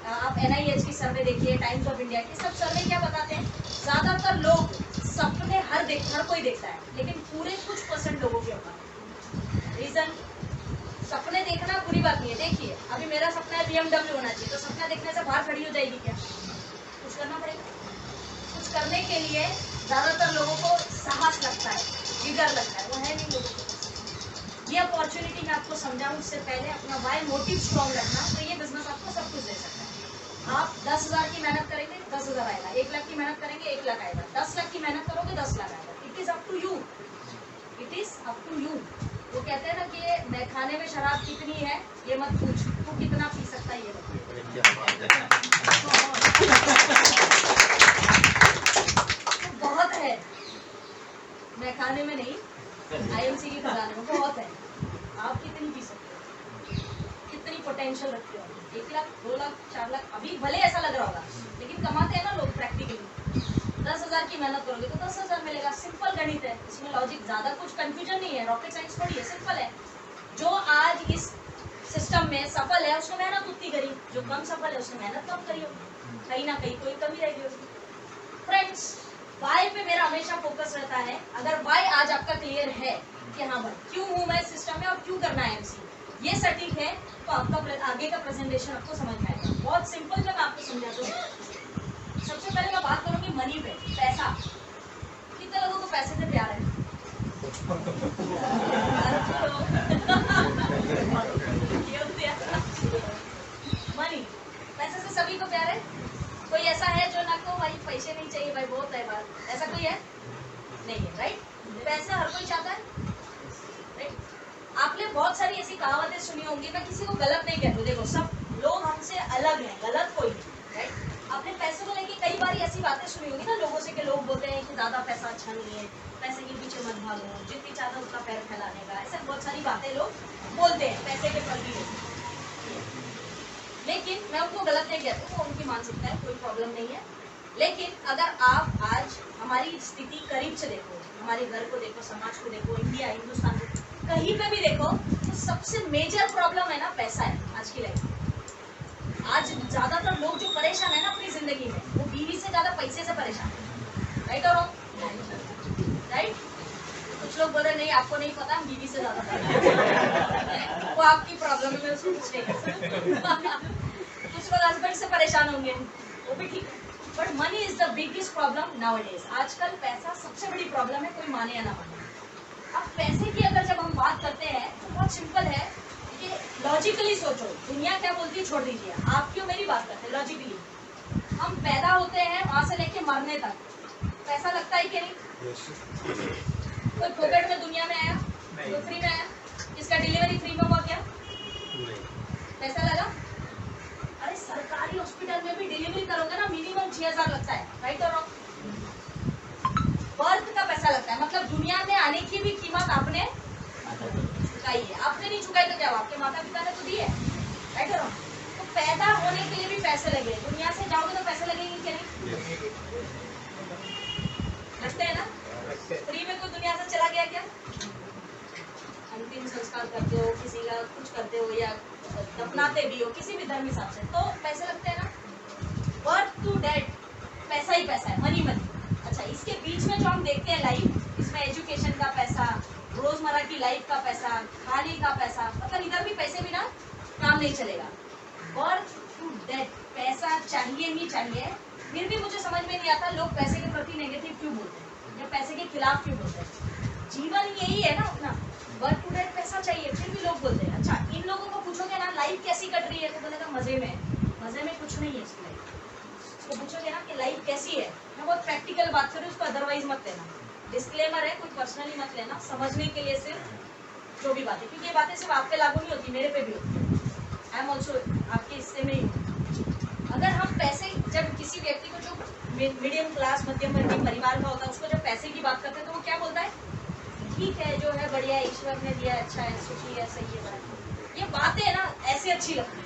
आप NIH की सर्वे देखिए, टाइम्स ऑफ इंडिया की, सब सर्वे क्या बताते हैं? ज्यादातर लोग सपने हर कोई देखता है, लेकिन पूरे कुछ % लोगों के होता है। रीजन, सपने देखना बुरी बात नहीं है। देखिए अभी मेरा सपना है BMW होना चाहिए, तो सपना देखने से बाहर खड़ी हो जाएगी क्या? कुछ करना पड़ेगा। कुछ करने के लिए ज्यादातर लोगों को साहस लगता है, जिगर लगता है, वो है नहीं लोगों को। ये अपॉर्चुनिटी मैं आपको समझाऊं उससे पहले अपना व्हाई मोटिव स्ट्रॉन्ग रखना, तो ये बिजनेस आपको सब कुछ दे सकता है। आप 10,000 की मेहनत करेंगे 10,000 आएगा, 1 लाख की मेहनत करेंगे 1 लाख आएगा, 10 लाख की मेहनत करोगे 10 लाख आएगा। It is up to you, it is up to you. वो कहते हैं ना कि ये मैं खाने में शराब कितनी है ये मत पूछ, तू कितना पी सकता है ये बहुत है। मैं खाने पोटेंशियल रखते हो 1 लाख 2 लाख 4 लाख, अभी भले ऐसा लग रहा होगा लेकिन कमाते हैं ना लोग प्रैक्टिकली। 10,000 की मेहनत करोगे तो 10,000 मिलेगा। सिंपल गणित है, इसमें लॉजिक ज्यादा कुछ कंफ्यूजन नहीं है, रॉकेट साइंस थोड़ी है, सिंपल है। जो आज इस सिस्टम में सफल है उसने मेहनत उतनी करी, जो कम सफल है उसने मेहनत कम करी होगी, कहीं ना कहीं कोई कमी रह गई होगी। फ्रेंड्स, वाई पे मेरा हमेशा फोकस रहता है। अगर वाई आज आपका क्लियर है कि हाँ भाई क्यों हूँ मैं इस सिस्टम में और क्यों करना है एमसी, ये सटीक है, तो आपका आगे का प्रेजेंटेशन आपको समझ में आएगा। बहुत सिंपल मैं आपको समझा दूँ। सबसे पहले मैं बात करूंगी मनी पे, पैसा। कितने लोगों को पैसे से प्यार है? मनी, पैसे से सभी को प्यार है। कोई ऐसा है जो ना को भाई पैसे नहीं चाहिए भाई बहुत है बात, ऐसा कोई है? नहीं है, राइट? पैसा हर कोई चाहता है, राइट? आपने बहुत सारी ऐसी कहावतें सुनी होंगी, मैं किसी को गलत नहीं कहती, देखो सब लोग हमसे अलग हैं, गलत कोई नहीं, राइट? आपने पैसे को लेके कई बार ऐसी बातें सुनी होगी ना लोगों से, कि लोग बोलते हैं कि ज्यादा पैसा अच्छा नहीं है, पैसे के पीछे मत भागो, जितनी चाहता उतना पैर फैलाने का, ऐसे बहुत सारी बातें लोग बोलते हैं पैसे के प्रति। लेकिन मैं उनको गलत नहीं कहती, वो उनकी मानसिकता है, कोई प्रॉब्लम नहीं है। लेकिन अगर आप आज हमारी स्थिति करीब से देखो, हमारे घर को देखो, समाज को देखो, इंडिया हिंदुस्तान को कहीं पे भी देखो, तो सबसे मेजर प्रॉब्लम है ना पैसा है आज की लाइफ में। आज ज्यादातर लोग जो परेशान है ना अपनी जिंदगी में, वो बीवी से ज्यादा पैसे से परेशान है, राइट और रॉन्ग? राइट? कुछ लोग बोल रहे नहीं आपको नहीं पता, हम बीवी से ज्यादा परेशान। वो आपकी प्रॉब्लम है, मैं उसको कुछ नहीं कर सकती। कुछ लोग हस्बैंड से परेशान होंगे, वो भी ठीक है, but money is the biggest problem nowadays. आजकल पैसा सबसे बड़ी प्रॉब्लम है, कोई माने या ना माने। अब पैसे की अगर जब हम बात करते हैं तो बहुत सिंपल है कि लॉजिकली सोचो, दुनिया क्या बोलती है छोड़ दीजिए, आप क्यों मेरी बात करते हैं लॉजिकली। हम पैदा होते हैं वहां से लेके मरने तक पैसा लगता है कि नहीं? कोई पॉकेट में दुनिया में आया? कोई फ्री में आया? किसका डिलीवरी फ्री में हुआ क्या? पैसा लगा? अरे सरकारी हॉस्पिटल में भी डिलीवरी करोगे ना मिनिमम 6,000 लगता है, राइट और रॉन्ग? बर्थ का पैसा लगता है, मतलब दुनिया में आने की भी कीमत आपने चुकाई है। आपने नहीं चुकाई तो क्या हुआ, आपके माता पिता ने तो दी है, राइट और रॉन्ग? तो पैदा होने के लिए भी पैसे लगे, दुनिया से जाओगे तो पैसे लगेंगे कि नहीं? लगते हैं ना? फ्री में कोई दुनिया से चला गया क्या? अंतिम संस्कार करते हो, किसी का कुछ करते हो या दफनाते भी हो, किसी भी धर्म हिसाब से, तो पैसे लगते हैं ना। बर्थ टू डेथ पैसा ही पैसा है, मनी मनी। अच्छा, इसके बीच में जो हम देखते हैं लाइफ, इसमें एजुकेशन का पैसा, रोजमर्रा की लाइफ का पैसा, खाने का पैसा, मतलब इधर भी पैसे बिना काम नहीं चलेगा। बर्थ टू डेथ पैसा चाहिए ही चाहिए। फिर भी मुझे समझ में नहीं आता लोग पैसे के प्रति नेगेटिव क्यों बोलते हैं या पैसे के खिलाफ क्यों बोलते हैं। जीवन यही है ना अपना, बर्थ टू डेथ पैसा चाहिए, फिर भी लोग बोलते हैं। अच्छा, इन लोगों को पूछोगे ना लाइफ कैसी कट रही है तो बोलेगा मजे में। मजे में कुछ नहीं है इसकी लाइफ। उसको पूछोगे ना कि लाइफ कैसी है, मैं बहुत प्रैक्टिकल बात करूँ, उसको अदरवाइज मत लेना, डिस्क्लेमर है, कोई पर्सनली मत लेना, समझने के लिए सिर्फ जो भी बातें, क्योंकि ये बातें सिर्फ आप पे लागू नहीं होती, मेरे पे भी होती है। आई एम ऑल्सो आपके हिस्से में ही हूँ। अगर हम पैसे, जब किसी व्यक्ति को जो मीडियम क्लास मध्यम वर्गीय परिवार का होता है, उसको जब पैसे की बात करते हैं तो वो क्या बोलता है? ठीक है, जो है बढ़िया है, ईश्वर ने दिया, अच्छा है, सुखी है, सही है, बड़ा। ये बातें है ना ऐसे अच्छी लगती है,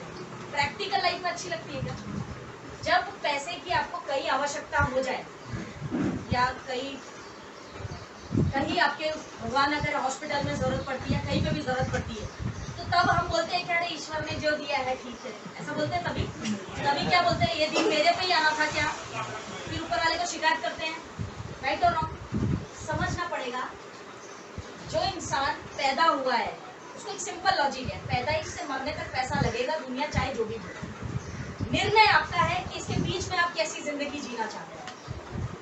प्रैक्टिकल लाइफ में अच्छी लगती है क्या? जब पैसे की आपको कई आवश्यकता हो जाए या कहीं आपके भगवान अगर हॉस्पिटल में जरूरत पड़ती है, कहीं पे भी जरूरत पड़ती है, तो तब हम बोलते हैं कि अरे ईश्वर ने जो दिया है ठीक है, ऐसा बोलते हैं। तभी क्या बोलते हैं, ये दिन मेरे पे ही आना था क्या? फिर ऊपर वाले को शिकायत करते हैं, राइट और रॉन्ग? समझना पड़ेगा, जो इंसान पैदा हुआ है उसको एक सिंपल लॉजिक है, पैदाइश से मरने तक पैसा लगेगा, दुनिया चाहे जो भी बोले। निर्णय आपका है कि इसके बीच में आप कैसी जिंदगी जीना चाहते हैं,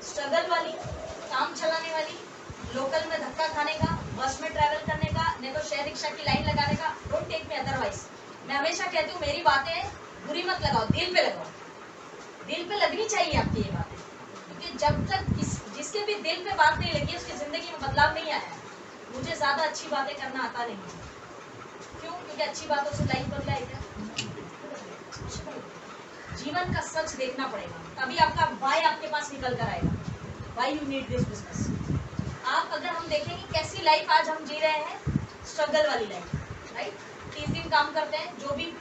स्ट्रगल वाली, काम चलाने वाली, लोकल में धक्का खाने का, बस में ट्रैवल करने का, नहीं तो शेयर रिक्शा की लाइन लगाने का। Don't take me otherwise. मैं हमेशा कहती हूँ मेरी बातें बुरी मत लगाओ, दिल पे लगाओ, दिल पे लगनी चाहिए आपकी ये बातें, क्योंकि जब तक जिसके भी दिल पे बात नहीं लगी उसकी जिंदगी में बदलाव नहीं आया। मुझे ज्यादा अच्छी बातें करना आता नहीं है, क्यों? क्योंकि अच्छी बातों से लाइफ बदला है क्या? जीवन का सच देखना पड़ेगा, तभी आपका वाई आपके पास निकल कर आएगा। Why you need this business. आप अगर हम देखेंगे कैसी लाइफ आज हम जी रहे हैं, स्ट्रगल वाली लाइफ, राइट? 30 दिन काम करते हैं, जो भी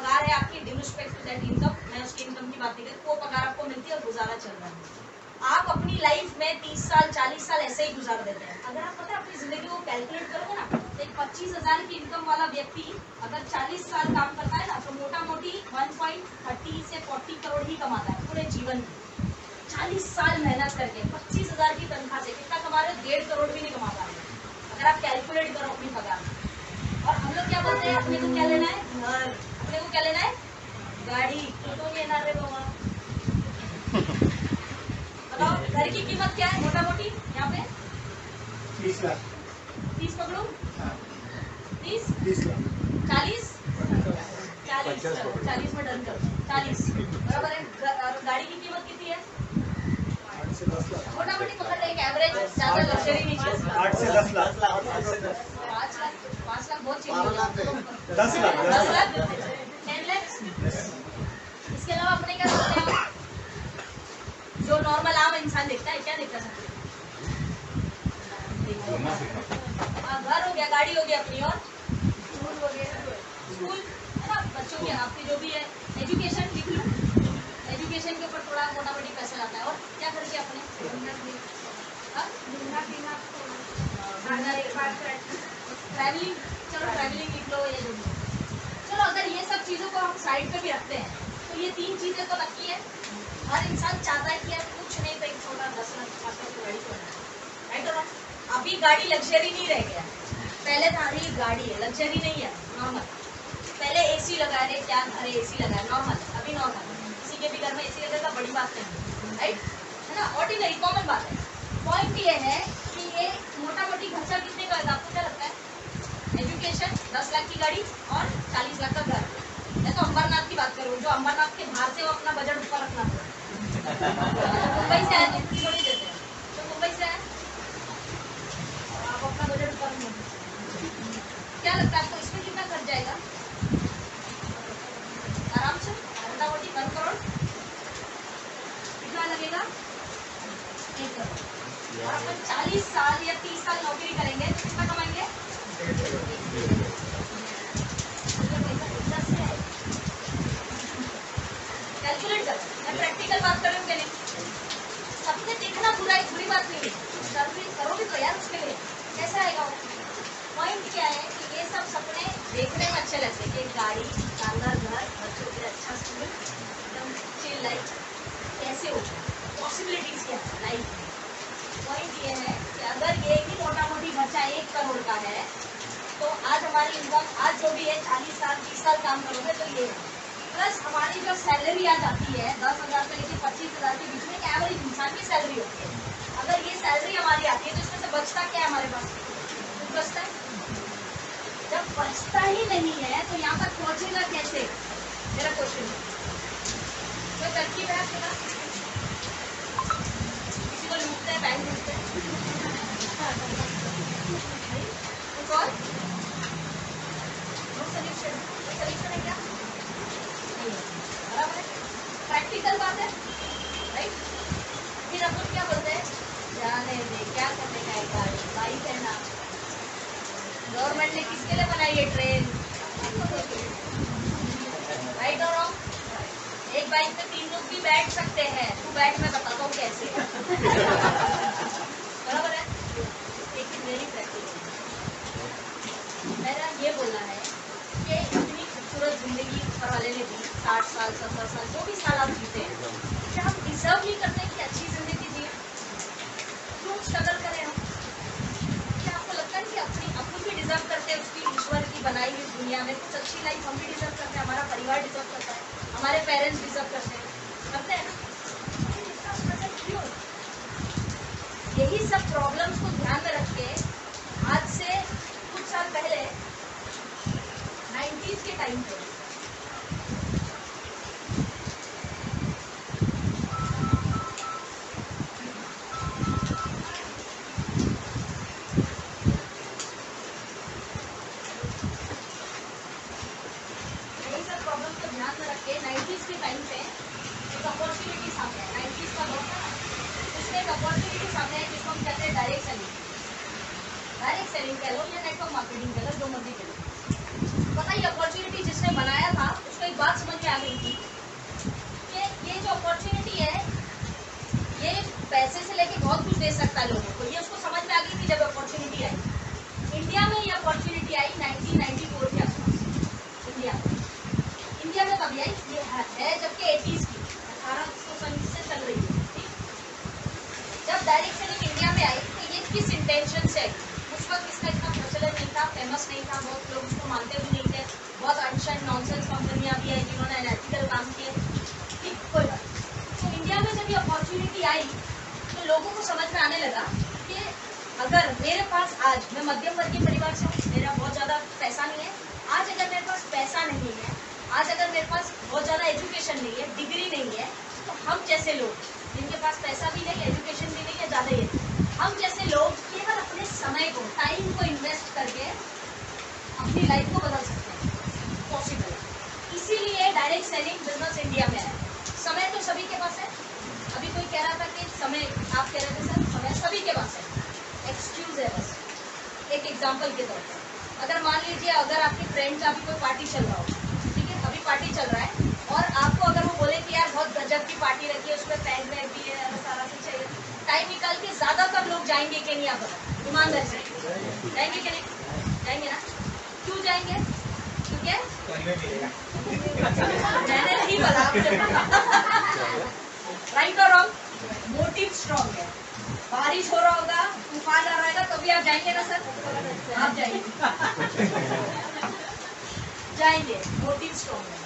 पगार है आपकी due respect to that income, मैं उसकी इनकम की बात नहीं कर, वो पगार आपको मिलती है और गुजारा चल रहा है। आप अपनी लाइफ में 30 साल 40 साल ऐसे ही गुजार देते हैं। अगर आप पता है अपनी जिंदगी को कैलकुलेट करोगे ना, तो एक 25,000 की इनकम वाला व्यक्ति अगर 40 साल काम करता है ना, तो मोटा मोटी 1.30 से 40 करोड़ ही कमाता है पूरे जीवन में। 40 साल मेहनत करके 25,000 की तनख्वाह से कितना कमा रहे हो? 1.5 करोड़ भी नहीं कमा पा रहे अगर आप कैलकुलेट करो अपनी पगार। और हम लोग क्या बोलते हैं, अपने को क्या लेना है? घर। अपने को क्या लेना है? गाड़ी। तो ये ना रे बाबा, बताओ घर की कीमत क्या है मोटा मोटी यहाँ पे? 30 लाख। 30 पकड़ो, 30 30 लाख। 40 40 में डन करो, 40 बराबर है। गाड़ी की कीमत कितनी है? 8 से 10 लाख। मोटा मोटी पकड़ रहे, एक एवरेज, ज्यादा लग्जरी नहीं चाहिए। 8 से 10 लाख। 5 लाख बहुत चाहिए। 10 लाख। 10 लाख 10 लाख। इसके अलावा अपने क्या करते हैं आप? जो नॉर्मल आम इंसान देखता है, क्या देखता है? घर हो गया, गाड़ी हो गया अपनी, और स्कूल हो गया, स्कूल है ना, बच्चों की आपकी जो भी है एजुकेशन, लिख लो। एजुकेशन के ऊपर थोड़ा मोटा मोटी पैसा लगता है। और क्या खर्चे अपने? ट्रैवलिंग, चलो ट्रैवलिंग लिख लो, ये जो भी। चलो अगर ये सब चीज़ों को हम साइड पे भी रखते हैं, तो ये 3 चीज़ें तो रखी है। हर इंसान चाहता है कि यार कुछ नहीं तो एक छोटा 10 लाख 5 लाख की गाड़ी तो राइट और अभी गाड़ी लग्जरी नहीं रह गया। पहले था अरे गाड़ी है, लग्जरी नहीं है, नॉर्मल। पहले एसी लगा रहे, क्या अरे एसी लगा है, नॉर्मल। अभी नॉर्मल, किसी के भी घर में एसी लगेगा, बड़ी बात नहीं, राइट है ना, ऑर्डिनरी कॉमन बात है। पॉइंट ये है कि ये मोटा मोटी खर्चा कितने का होगा आपको क्या लगता है? एजुकेशन, 10 लाख की गाड़ी और 40 लाख का घर। मैं तो अंबरनाथ की बात करूँ, जो अंबरनाथ के बाहर से वो अपना बजट ऊपर रखना पड़ेगा। मुंबई से आए तो छोड़ ही देते हैं, तो मुंबई से आए आप अपना बजट ऊपर रखना। क्या लगता है आपको इसमें कितना खर्च जाएगा? आराम से मोटा मोटी 1 करोड़। कितना लगेगा? 1 करोड़। और अपन 40 साल या 30 साल नौकरी करेंगे तो कितना कमाएंगे? कैलकुलेट कर, मैं प्रैक्टिकल बात कर रही हूँ कि नहीं? सपने देखना बुरी बात नहीं है, सर्विस करोगे तो यार उसके लिए कैसा आएगा वो? पॉइंट क्या है कि ये सब सपने देखने में अच्छे लगते हैं कि गाड़ी, शानदार घर, बच्चों के लिए अच्छा स्कूल, एकदम चिल लाइफ, कैसे हो पॉसिबिलिटीज क्या है लाइफ में। पॉइंट ये है कि अगर ये भी मोटा मोटी खर्चा 1 करोड़ का है, तो आज हमारी इनकम आज जो भी है 40 साल 30 साल काम करोगे तो ये है, प्लस हमारी जो सैलरी आ जाती है 10,000 से लेकर 25,000 के बीच में, एक एवरेज इंसान की सैलरी होती है। अगर ये सैलरी हमारी आती है तो इसमें से बचता क्या है हमारे पास? कुछ बचता है? जब बचता ही नहीं है तो यहाँ तक पहुँचेगा कैसे? मेरा क्वेश्चन है। कोई तरकीब है आपके पास? किसी को लूटते हैं, बैंक लूटते हैं, कौन सोल्यूशन है क्या? बराबर है, प्रैक्टिकल बात है, राइट। फिर अपन क्या बोलते हैं? जाने दे, क्या करने का है, गाड़ी बाइक है ना, गवर्नमेंट ने किसके लिए बनाई है ट्रेन? राइट और रॉन्ग? एक बाइक में 3 लोग भी बैठ सकते हैं, तू बैठ, मैं बताता हूँ कैसे। बराबर है, लेकिन मेरी प्रैक्टिस मेरा ये बोलना है कि इतनी खूबसूरत जिंदगी ऊपर वाले ने दी, 60 साल 70 साल जो भी साल आप जीते हैं, क्या हम डिजर्व नहीं करते कि अच्छी जिंदगी जिए? क्यों स्ट्रगल करें हम? क्या आपको लगता है कि अपन भी डिजर्व करते हैं उसकी ईश्वर की बनाई हुई दुनिया में कुछ अच्छी लाइफ हम भी डिजर्व करते हैं, हमारा परिवार डिजर्व करता है, हमारे पेरेंट्स डिजर्व करते हैं ना? इसका स्ट्रगल क्यों? यही सब प्रॉब्लम्स को ध्यान में रख के आज से कुछ साल पहले 90s के टाइम पे यही सब प्रॉब्लम को ध्यान में रख के 90s के टाइम पे एक अपॉर्चुनिटी सामने है। 90s का दौर था ना, उसमें एक अपॉर्चुनिटी सामने है जिसको हम कहते हैं डायरेक्ट सेलिंग। डायरेक्ट सेलिंग कह लो या नेटवर्क मार्केटिंग कह लो, जो मर्जी कह लो। पता ही अपॉर्चुनिटी जिसने सकता है लोगों को, ये उसको समझ में आ गई थी जब अपॉर्चुनिटी आई। इंडिया में ये अपॉर्चुनिटी आई 1994 के आसपास। इंडिया में कभी आई ये है जबकि 80s की 1890 से चल रही है। ठीक, जब डायरेक्ट सेलिंग इंडिया में आई तो ये किस इंटेंशन से आई? उस वक्त इसका इतना प्रचलन नहीं था, फेमस नहीं था, बहुत लोग उसको मानते भी नहीं थे, बहुत अनशन नॉनसेंस कंपनियां भी आई जिन्होंने अनएथिकल काम किए। ठीक, कोई बात। तो इंडिया में जब ये अपॉर्चुनिटी आई तो लोगों को समझ में आने लगा कि अगर मेरे पास, आज मैं मध्यम वर्गीय परिवार से हूँ, मेरा बहुत ज़्यादा पैसा नहीं है, आज अगर मेरे पास पैसा नहीं है, आज अगर मेरे पास बहुत ज़्यादा एजुकेशन नहीं है, डिग्री नहीं है, तो हम जैसे लोग जिनके पास पैसा भी नहीं, एजुकेशन भी नहीं है, ज़्यादा ही है, हम जैसे लोग केवल अपने समय को, टाइम को इन्वेस्ट करके अपनी लाइफ को बदल सकते हैं। पॉसिबल है। इसीलिए डायरेक्ट सेलिंग बिजनेस इंडिया में है। समय तो सभी के पास है। अभी कोई कह रहा था कि समय, आप कह रहे थे सर समय सभी के पास है, एक्सक्यूज है बस। एक एग्जांपल के तौर पर अगर मान लीजिए अगर आपके फ्रेंड का अभी कोई पार्टी चल रहा हो, ठीक है, अभी पार्टी चल रहा है और आपको अगर वो बोले कि यार बहुत गजब की पार्टी रखी है, उसमें पैक वैग भी है, सारा कुछ चाहिए, टाइम निकाल के ज्यादातर लोग जाएंगे कि नहीं? आप बताओ ईमानदारी से, जाएंगे कि नहीं? जाएंगे ना? क्यों जाएंगे? क्योंकि मैंने नहीं बोला, राइट और रॉन्ग? मोटिव स्ट्रॉन्ग है। बारिश हो रहा होगा, तूफान आ रहा है, तो भी आप जाएंगे ना सर? आप जाएंगे जाएंगे, मोटिव स्ट्रॉन्ग है।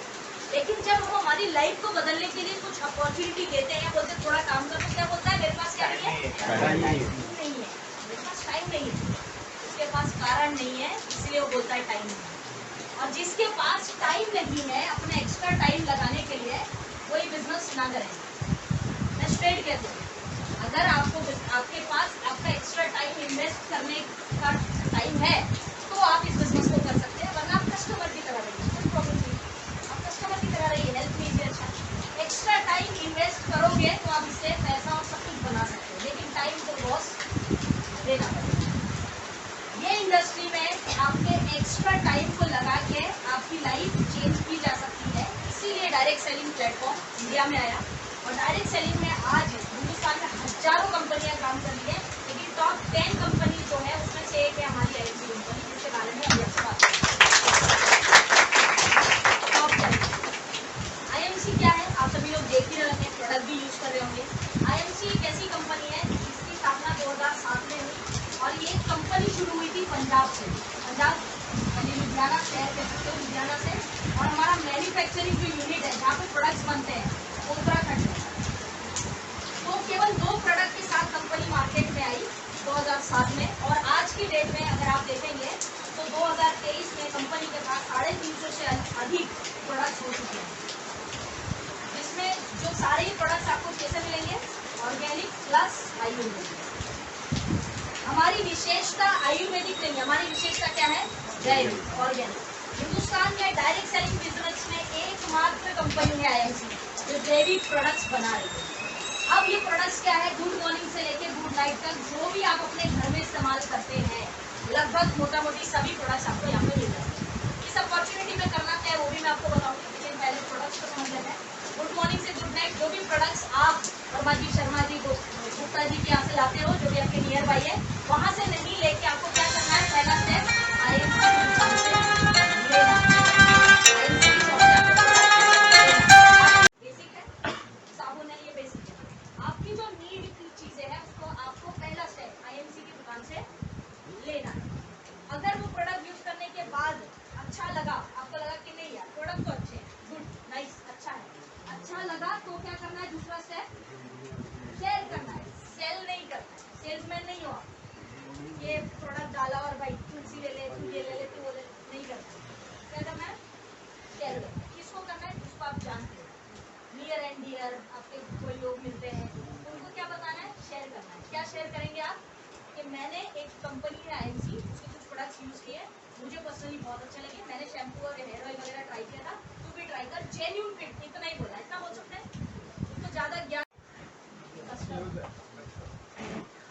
लेकिन जब हम हमारी लाइफ को बदलने के लिए कुछ अपॉर्चुनिटी देते हैं या बोलते हैं थोड़ा काम कर, तो क्या बोलता है? मेरे पास क्या नहीं है? नहीं है, मेरे पास टाइम नहीं है, उसके पास कारण नहीं है, इसलिए वो बोलता है टाइम नहीं है। और जिसके पास टाइम नहीं है अपना एक्स्ट्रा टाइम लगाने के लिए, वही बिजनेस ना करें। मैं स्ट्रेट कहती हूँ, अगर आपको आपके पास आपका एक्स्ट्रा टाइम इन्वेस्ट करने का टाइम है तो आप इस बिजनेस को कर सकते हैं, वरना आप कस्टमर की तरह रहिए, कोई प्रॉब्लम नहीं। आप कस्टमर की तरह रहिए, हेल्प लीजिए। अच्छा, एक्स्ट्रा टाइम इन्वेस्ट करोगे तो आप इससे पैसा और सब कुछ बना सकते हो, लेकिन टाइम को लॉस देना पड़ेगा। ये इंडस्ट्री में आपके एक्स्ट्रा टाइम को लगा के आपकी लाइफ चेंज की जा सकती है। इसीलिए डायरेक्ट सेलिंग प्लेटफॉर्म इंडिया में आया और डायरेक्ट सेलिंग में आज हिंदुस्तान में हजारों कंपनियां काम कर रही है, लेकिन टॉप 10 कंपनी जो है उसमें से एक है हमारी IMC कंपनी, जिसके बारे में अभी आपसे बात टॉप 10। IMC क्या है? आप सभी लोग देख ही रहे होंगे, प्रोडक्ट भी यूज कर रहे होंगे। IMC एक ऐसी कंपनी है जिसकी स्थापना 2007 में हुई और ये कंपनी शुरू हुई थी पंजाब से, पंजाब लुधियाना शहर कह सकते हो, लुधियाना से। और हमारा मैन्युफैक्चरिंग जो यूनिट है जहाँ पे प्रोडक्ट्स बनते हैं उत्तराखंड में। तो केवल 2 प्रोडक्ट के साथ कंपनी मार्केट में आई 2007 में, और आज की डेट में अगर आप देखेंगे तो 2023 में कंपनी के पास 350 से अधिक प्रोडक्ट्स हो चुके हैं, जिसमें जो सारे ही प्रोडक्ट्स आपको कैसे मिलेंगे? Organic plus Ayurvedic. हमारी विशेषता आयुर्वेदिक नहीं, हमारी विशेषता क्या है? जैविक, ऑर्गेनिक। हिंदुस्तान में डायरेक्ट सेलिंग बिजनेस में एकमात्र कंपनी है IMC जो जैविक प्रोडक्ट्स बना रही है। अब ये प्रोडक्ट्स क्या है? गुड मॉर्निंग से लेके गुड नाइट तक जो भी आप अपने घर में इस्तेमाल करते हैं, लगभग मोटा मोटी सभी प्रोडक्ट्स आपको यहाँ पे मिल जाएंगे। इस अपॉर्चुनिटी में करना क्या है वो भी मैं आपको बताऊंगी, लेकिन पहले प्रोडक्ट्स को समझ लेते हैं। गुड मॉर्निंग से गुड नाइट जो भी प्रोडक्ट्स आप वर्मा जी, शर्मा जी, गुप्ता जी के यहाँ से लाते हो, जो भी आपके नियर बाई है, वहाँ से नहीं लेके आपको क्या करना है? पहला स्टेप IMC से लेना। बेसिक है, साबुन है, ये बेसिक है। आपकी जो नीड की चीजें हैं उसको आपको पहला स्टेप IMC की दुकान से लेना है। अगर वो प्रोडक्ट यूज करने के बाद अच्छा लगा, आपको लगा कि नहीं यार प्रोडक्ट तो अच्छे हैं, गुड नाइस, अच्छा है, अच्छा लगा, तो क्या करना है? दूसरा स्टेप शेयर करना है, सेल नहीं करना है, सेल्समैन नहीं हो आप। ये प्रोडक्ट डाला और भाई तुलसी ले ले, तू ये ले ले, तू वो ले ले, नहीं करना है। क्या करना है? शेयर करना है। किसको करना है? जिसको आप जानते हो, नियर एंड डियर आपके कोई लोग मिलते हैं, उनको क्या बताना है? शेयर करना है। क्या शेयर करेंगे आप? कि मैंने एक कंपनी है IMC, उसके कुछ प्रोडक्ट्स यूज किए, मुझे पर्सनली बहुत अच्छे लगे, मैंने शैम्पू और हेयर ऑयल वगैरह ट्राई किया था, तू भी ट्राई कर, जेन्युइन फिट। इतना ही बोला, इतना बोल सकते हैं, तो ज्यादा ज्ञान।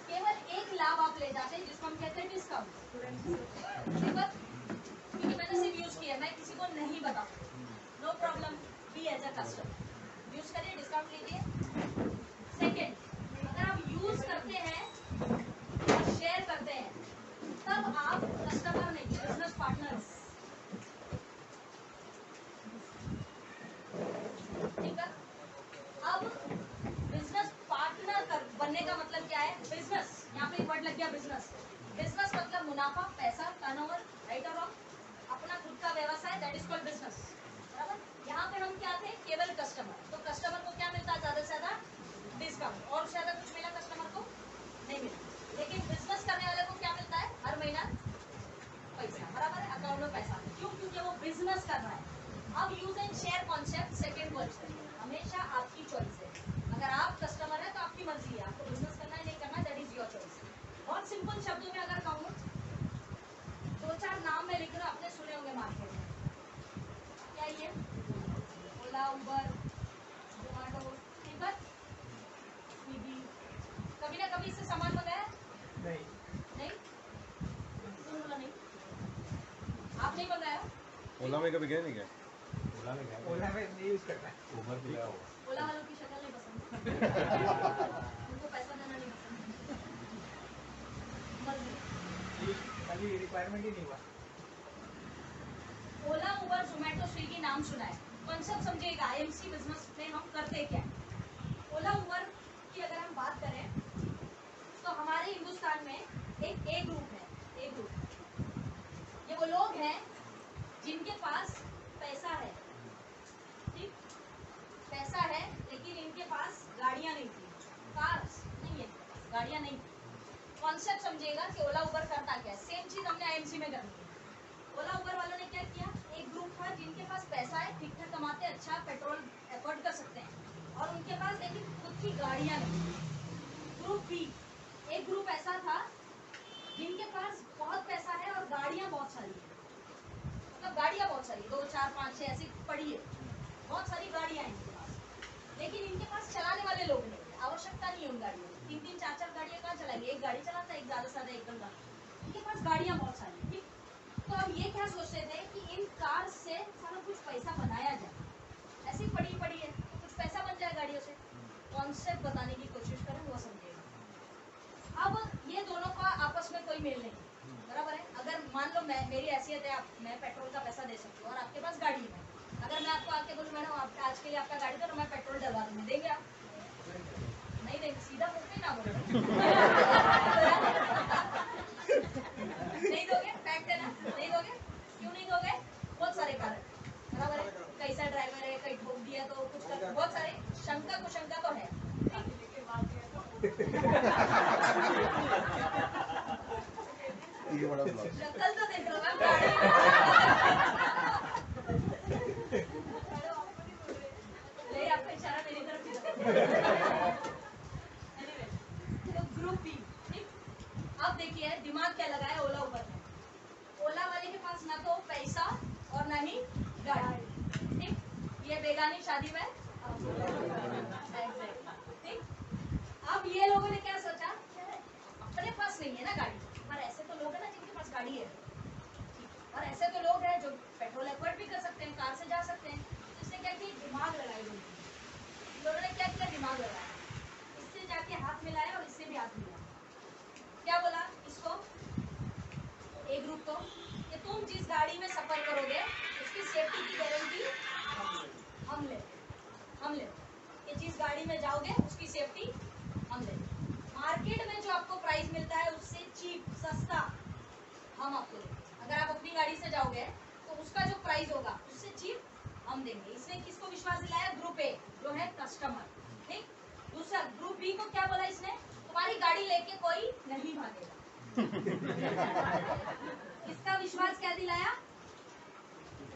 केवल एक लाभ आप ले जाते हैं जिसको हम कहते हैं डिस्काउंट। क्योंकि मैंने सिर्फ यूज किया, मैं किसी को नहीं बताऊँ, no problem, be as a customer use करिए, डिस्काउंट लीजिए। सेकेंड, अगर आप यूज करते हैं मतलब आप कस्टमर नहीं, बिजनेस पार्टनर्स। ठीक है, अब बिजनेस पार्टनर बनने का मतलब क्या है? बिजनेस, यहाँ पे एक वर्ड लग गया बिजनेस। बिजनेस मतलब मुनाफा, पैसा, टर्नओवर, राइट और रॉन्ग? अपना खुद का व्यवसाय, दैट इज कॉल्ड बिजनेस, बराबर। यहाँ पे हम क्या थे? केवल कस्टमर। तो कस्टमर को क्या मिलता है? ज्यादा से ज्यादा डिस्काउंट, और ज्यादा कुछ मिला कस्टमर को? नहीं मिला। लेकिन बिजनेस करने वाले को क्या मिलता है? हर महीना पैसा, बराबर है, अकाउंट में पैसा। क्यों? क्योंकि वो बिजनेस कर रहा है। अब use and share concept second question, हमेशा आपकी चॉइस है। अगर आप कस्टमर है तो आपकी मर्जी है, आपको बिजनेस करना है नहीं करना, दैट इज योर चॉइस। बहुत सिंपल शब्दों में अगर कहूँ, दो चार नाम मैं लिख रहा हूँ, आपने सुने होंगे मार्केट में। क्या ये? ओला, उबर, जोमेटो, ठीक है, स्विगी। कभी ना कभी इससे सामान मंगाया? नहीं। नहीं? क्यों बोला नहीं? आप नहीं मंगाया? ओला में कभी गए नहीं क्या? ओला में नहीं यूज करता है। उबर भी गया होगा। ओला वालों की शक्ल नहीं पसंद, उनको पैसा देना नहीं पसंद, मर्जी। अभी रिक्वायरमेंट ही नहीं हुआ। ओला, उबर, जोमेटो, स्विगी नाम सुना है, कॉन्सेप्ट समझिएगा। आईएमसी बिजनेस में हम करते क्या? ओला, उबर की अगर हम बात करें तो हमारे हिंदुस्तान में एक ए ग्रुप है। ए ग्रुप, ये वो लोग हैं जिनके पास पैसा है, ठीक, पैसा है, लेकिन इनके पास गाड़ियां नहीं थी, कार्स नहीं है, गाड़ियां नहीं थी। कॉन्सेप्ट समझिएगा कि ओला उबर करता क्या है। सेम चीज हमने आईएमसी में करनी है। ओला उबर वालों ने क्या किया? एक ग्रुप था जिनके पास पैसा है, ठीक ठाक कमाते, अच्छा पेट्रोल अफोर्ड कर सकते हैं, और उनके पास लेकिन खुद की गाड़ियां नहीं। ग्रुप बी, एक ग्रुप ऐसा था जिनके पास बहुत पैसा है और गाड़ियां बहुत सारी है, मतलब गाड़ियां बहुत सारी, 2 4 5 6 ऐसी पड़ी है, बहुत सारी गाड़ियां हैं इनके पास, लेकिन इनके पास चलाने वाले लोग नहीं है, आवश्यकता नहीं है उन गाड़ियों की। 3 3 4 4 गाड़ियां कहाँ चलाएंगे? एक गाड़ी चलाता है, एक ज्यादा से ज्यादा एक घंटा। इनके पास गाड़ियां बहुत सारी, ठीक। तो अब ये क्या सोचते थे कि इन कार से सारा कुछ पैसा बनाया जाए, ऐसी पड़ी पड़ी है तो कुछ पैसा बन जाए गाड़ियों से। कॉन्सेप्ट बताने की कोशिश करें, वो समझेगा। अब ये दोनों का आपस में कोई मेल नहीं, बराबर है। अगर मान लो मेरी हैसियत है, मैं पेट्रोल का पैसा दे सकती हूँ और आपके पास गाड़ी है, अगर मैं आपको आके बोलूँ मैडम आप आज के लिए आपका गाड़ी दो, मैं पेट्रोल डलवा दूंगी, देंगे आप? नहीं देंगे, सीधा मुंह पे ना बोलो। नहीं दोगे? फैक्ट है ना, नहीं दोगे। क्यों नहीं दोगे? बहुत सारे कारण, बराबर है। कैसा ड्राइवर है, कहीं ठोक दिया तो कुछ कर, बहुत सारे शंका कुशंका तो है। शक्ल तो देख लो मैम, गाड़ी नहीं, आपका इशारा मेरी तरफ ही था। Anyway, तो ग्रुप बी, ठीक। अब देखिए दिमाग क्या लगा है ओला उबर ने। ओला वाले के पास ना तो पैसा और ना ही गाड़ी, ठीक। ये बेगानी शादी में ठीक। अब ये लोगों ने क्या सोचा, अपने पास नहीं है ना गाड़ी, पर ऐसे तो लोग हैं ना जिनके पास गाड़ी है, ठीक। और ऐसे तो लोग हैं जो पेट्रोल एफर्ट भी कर सकते हैं, कार से जा सकते हैं। तो इसने क्या किया? दिमाग लगाई लोगों ने, क्या किया? दिमाग लगाया, इससे जाके हाथ मिलाया और इससे भी हाथ मिलाया। क्या बोला इसको, एक ग्रुप को, कि तुम जिस गाड़ी में सफर करोगे उसकी सेफ्टी की गारंटी हम ले, कि जिस गाड़ी में जाओगे उसकी सेफ्टी हम ले। मार्केट में जो आपको प्राइस मिलता है उससे चीप, सस्ता हम आपको देंगे। अगर आप अपनी गाड़ी से जाओगे तो उसका जो प्राइस होगा उससे चीप हम देंगे। इसने किसको विश्वास दिलाया? ग्रुप ए जो है कस्टमर, ठीक। दूसरा ग्रुप बी को क्या बोला इसने? तुम्हारी गाड़ी लेके कोई नहीं भागेगा। इसका विश्वास क्या दिलाया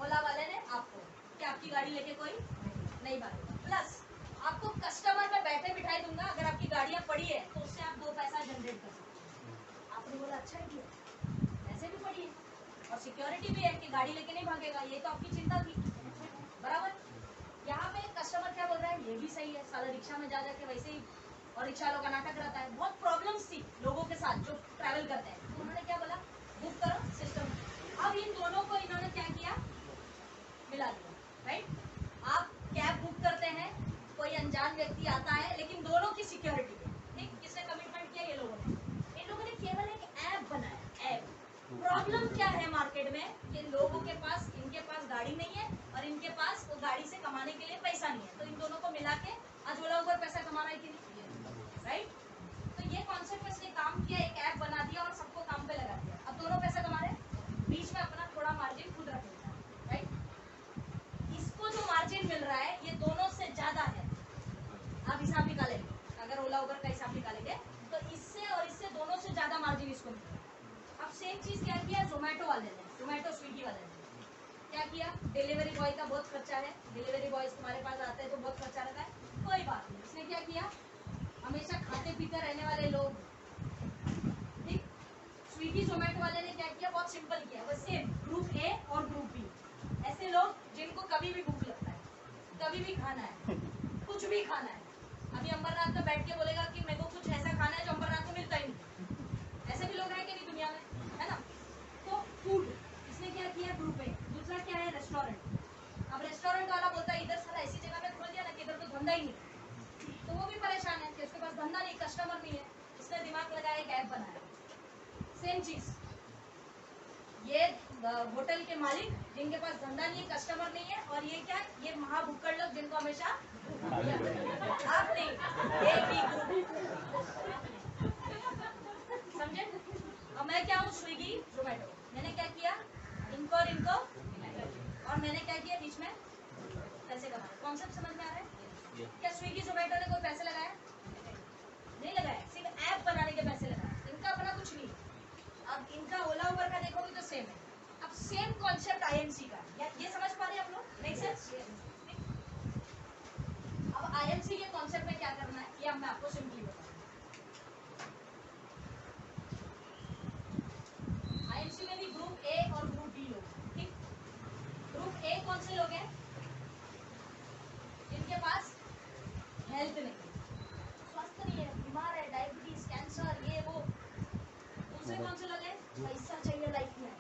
ओला वाले ने आपको, कि आपकी गाड़ी लेके कोई नहीं भागेगा। प्लस आपको कस्टमर में बैठे बिठाई दूंगा, अगर आपकी गाड़ियां पड़ी है तो उससे आप 2 पैसा जनरेट कर सकते। आपने बोला अच्छा है, ऐसे भी पड़ी है और सिक्योरिटी भी है कि गाड़ी लेके नहीं भागेगा, ये तो आपकी चिंता थी, बराबर। यहाँ पे कस्टमर क्या बोल रहा है? ये भी सही है, साला रिक्शा में जा जाके वैसे ही, और रिक्शा वालों का नाटक रहता है, बहुत प्रॉब्लम्स थी लोगों के साथ जो ट्रैवल करते हैं, तो उन्होंने क्या बोला? बुक करो सिस्टम। अब इन दोनों को इन्होंने क्या किया? मिला दिया, राइट। आप कैब बुक करते हैं, कोई अनजान व्यक्ति आता है, लेकिन दोनों की सिक्योरिटी है, ठीक। किसने कमिटमेंट किया? ये लोगों ने। इन लोगों ने केवल एक ऐप बनाया, ऐप, गाड़ी से कमाने के लिए पैसा नहीं है, तो इन दोनों को मिला के आज ओला उबर पैसा कमा रहा है कि नहीं, राइट? तो ये कॉन्सेप्ट में इसने काम किया, एक ऐप बना दिया और सबको काम पे लगा दिया। अब दोनों पैसा कमा रहे हैं, बीच में अपना थोड़ा मार्जिन खुद रख लेता है, राइट? इसको जो मार्जिन मिल रहा है ये दोनों से ज्यादा है। आप हिसाब निकालेंगे, अगर ओला उबर का हिसाब निकालेंगे तो इससे और इससे दोनों से ज्यादा मार्जिन इसको मिल रहा है। अब सेम चीज क्या किया जोमेटो वाले ने, जोमेटो स्विगी वाले ने क्या किया, डिलीवरी बॉय का बहुत खर्चा है, डिलीवरी बॉयज तुम्हारे पास आते हैं तो बहुत खर्चा रहता है, कोई बात नहीं। इसने क्या किया, हमेशा खाते पीते रहने वाले लोग, ठीक, स्विगी जोमेटो वाले ने क्या किया, बहुत सिंपल किया, वो सेम ग्रुप ए और ग्रुप बी, ऐसे लोग जिनको कभी भी भूख लगता है, कभी भी खाना है, कुछ भी खाना है। अभी अंबरनाथ में बैठ के बोलेगा कि मेरे को कुछ ऐसा खाना है जो अंबरनाथ में मिलता ही नहीं, ऐसे भी लोग हैं कि नहीं दुनिया में, है ना? तो फूड इसने क्या किया, ग्रुप ए। दूसरा क्या है, रेस्टोरेंट। अब रेस्टोरेंट वाला बोलता है इधर साला ऐसी जगह में खोल दिया ना कि इधर तो धंधा ही नहीं, तो वो भी परेशान है कि उसके पास धंधा नहीं, कस्टमर नहीं है। इसने दिमाग लगाया, एक ऐप बनाया। सेम चीज, ये होटल के मालिक जिनके पास धंधा नहीं, कस्टमर नहीं है, और ये क्या, ये महाभुक्कड़ लोग जिनको हमेशा आप नहीं, एक ही ग्रुप, समझे? अब मैं क्या हूँ, स्विगी जोमेटो, मैंने क्या किया, इनको और इनको, और मैंने क्या किया, बीच में पैसे कमाए। कॉन्सेप्ट समझ में आ रहा है? क्या स्विगी जोमेटो ने कोई पैसे लगाया? नहीं लगाया, सिर्फ ऐप बनाने के पैसे लगाए, इनका अपना कुछ नहीं। अब इनका ओला उबर का देखोगे तो सेम है। अब सेम कॉन्सेप्ट आईएमसी का, ये समझ पा रहे हैं आप लोग? Make sense? अब आईएमसी के कॉन्सेप्ट में क्या करना है, ये मैं आपको सिंपली बताऊं। आईएमसी में भी ग्रुप ए और ग्रुप बी लोग, ठीक? ग्रुप ए कौन से लोग हैं, जिनके पास हेल्थ नहीं, स्वास्थ्य नहीं है, बीमार है, डायबिटीज, कैंसर, ये वो। दूसरे कौन से लोग हैं, पैसा चाहिए लाइफ में,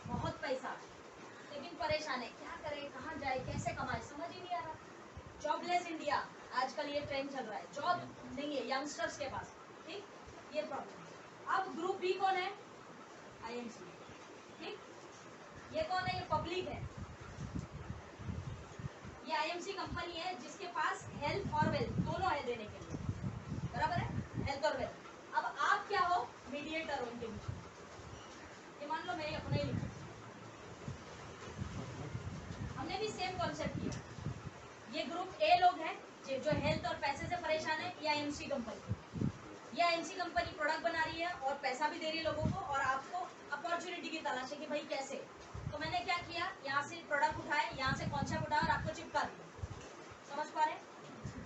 बहुत पैसा, लेकिन परेशान है, क्या करे, कहाँ जाए, कैसे कमाए, समझ ही नहीं आ रहा। जॉबलेस इंडिया, आजकल ये ट्रेंड चल रहा है, जॉब नहीं है यंगस्टर्स के पास, ठीक, ये प्रॉब्लम। अब ग्रुप बी कौन है, आईएमसी, ठीक, ये कौन है, ये पब्लिक है, ये आईएमसी कंपनी है जिसके पास हेल्थ और वेल्थ दोनों है देने के लिए, बराबर है, हेल्थ और वेल्थ। अब आप क्या हो, मीडिएटर हो इनके बीच में। ये मान लो मेरे अपने ही लिखा, हमने भी सेम कॉन्सेप्ट किया। ये ग्रुप ए लोग हैं जो हेल्थ और पैसे से परेशान है, ये आईएमसी कंपनी, ये आईएमसी कंपनी प्रोडक्ट बना रही है और पैसा भी दे रही है लोगों को, और आपको अपॉर्चुनिटी की तलाश है कि भाई कैसे। तो मैंने क्या किया, यहाँ से प्रोडक्ट उठाए, यहाँ से कॉन्सेप्ट उठाया और आपको चिपका दिया। समझ पा रहे हैं?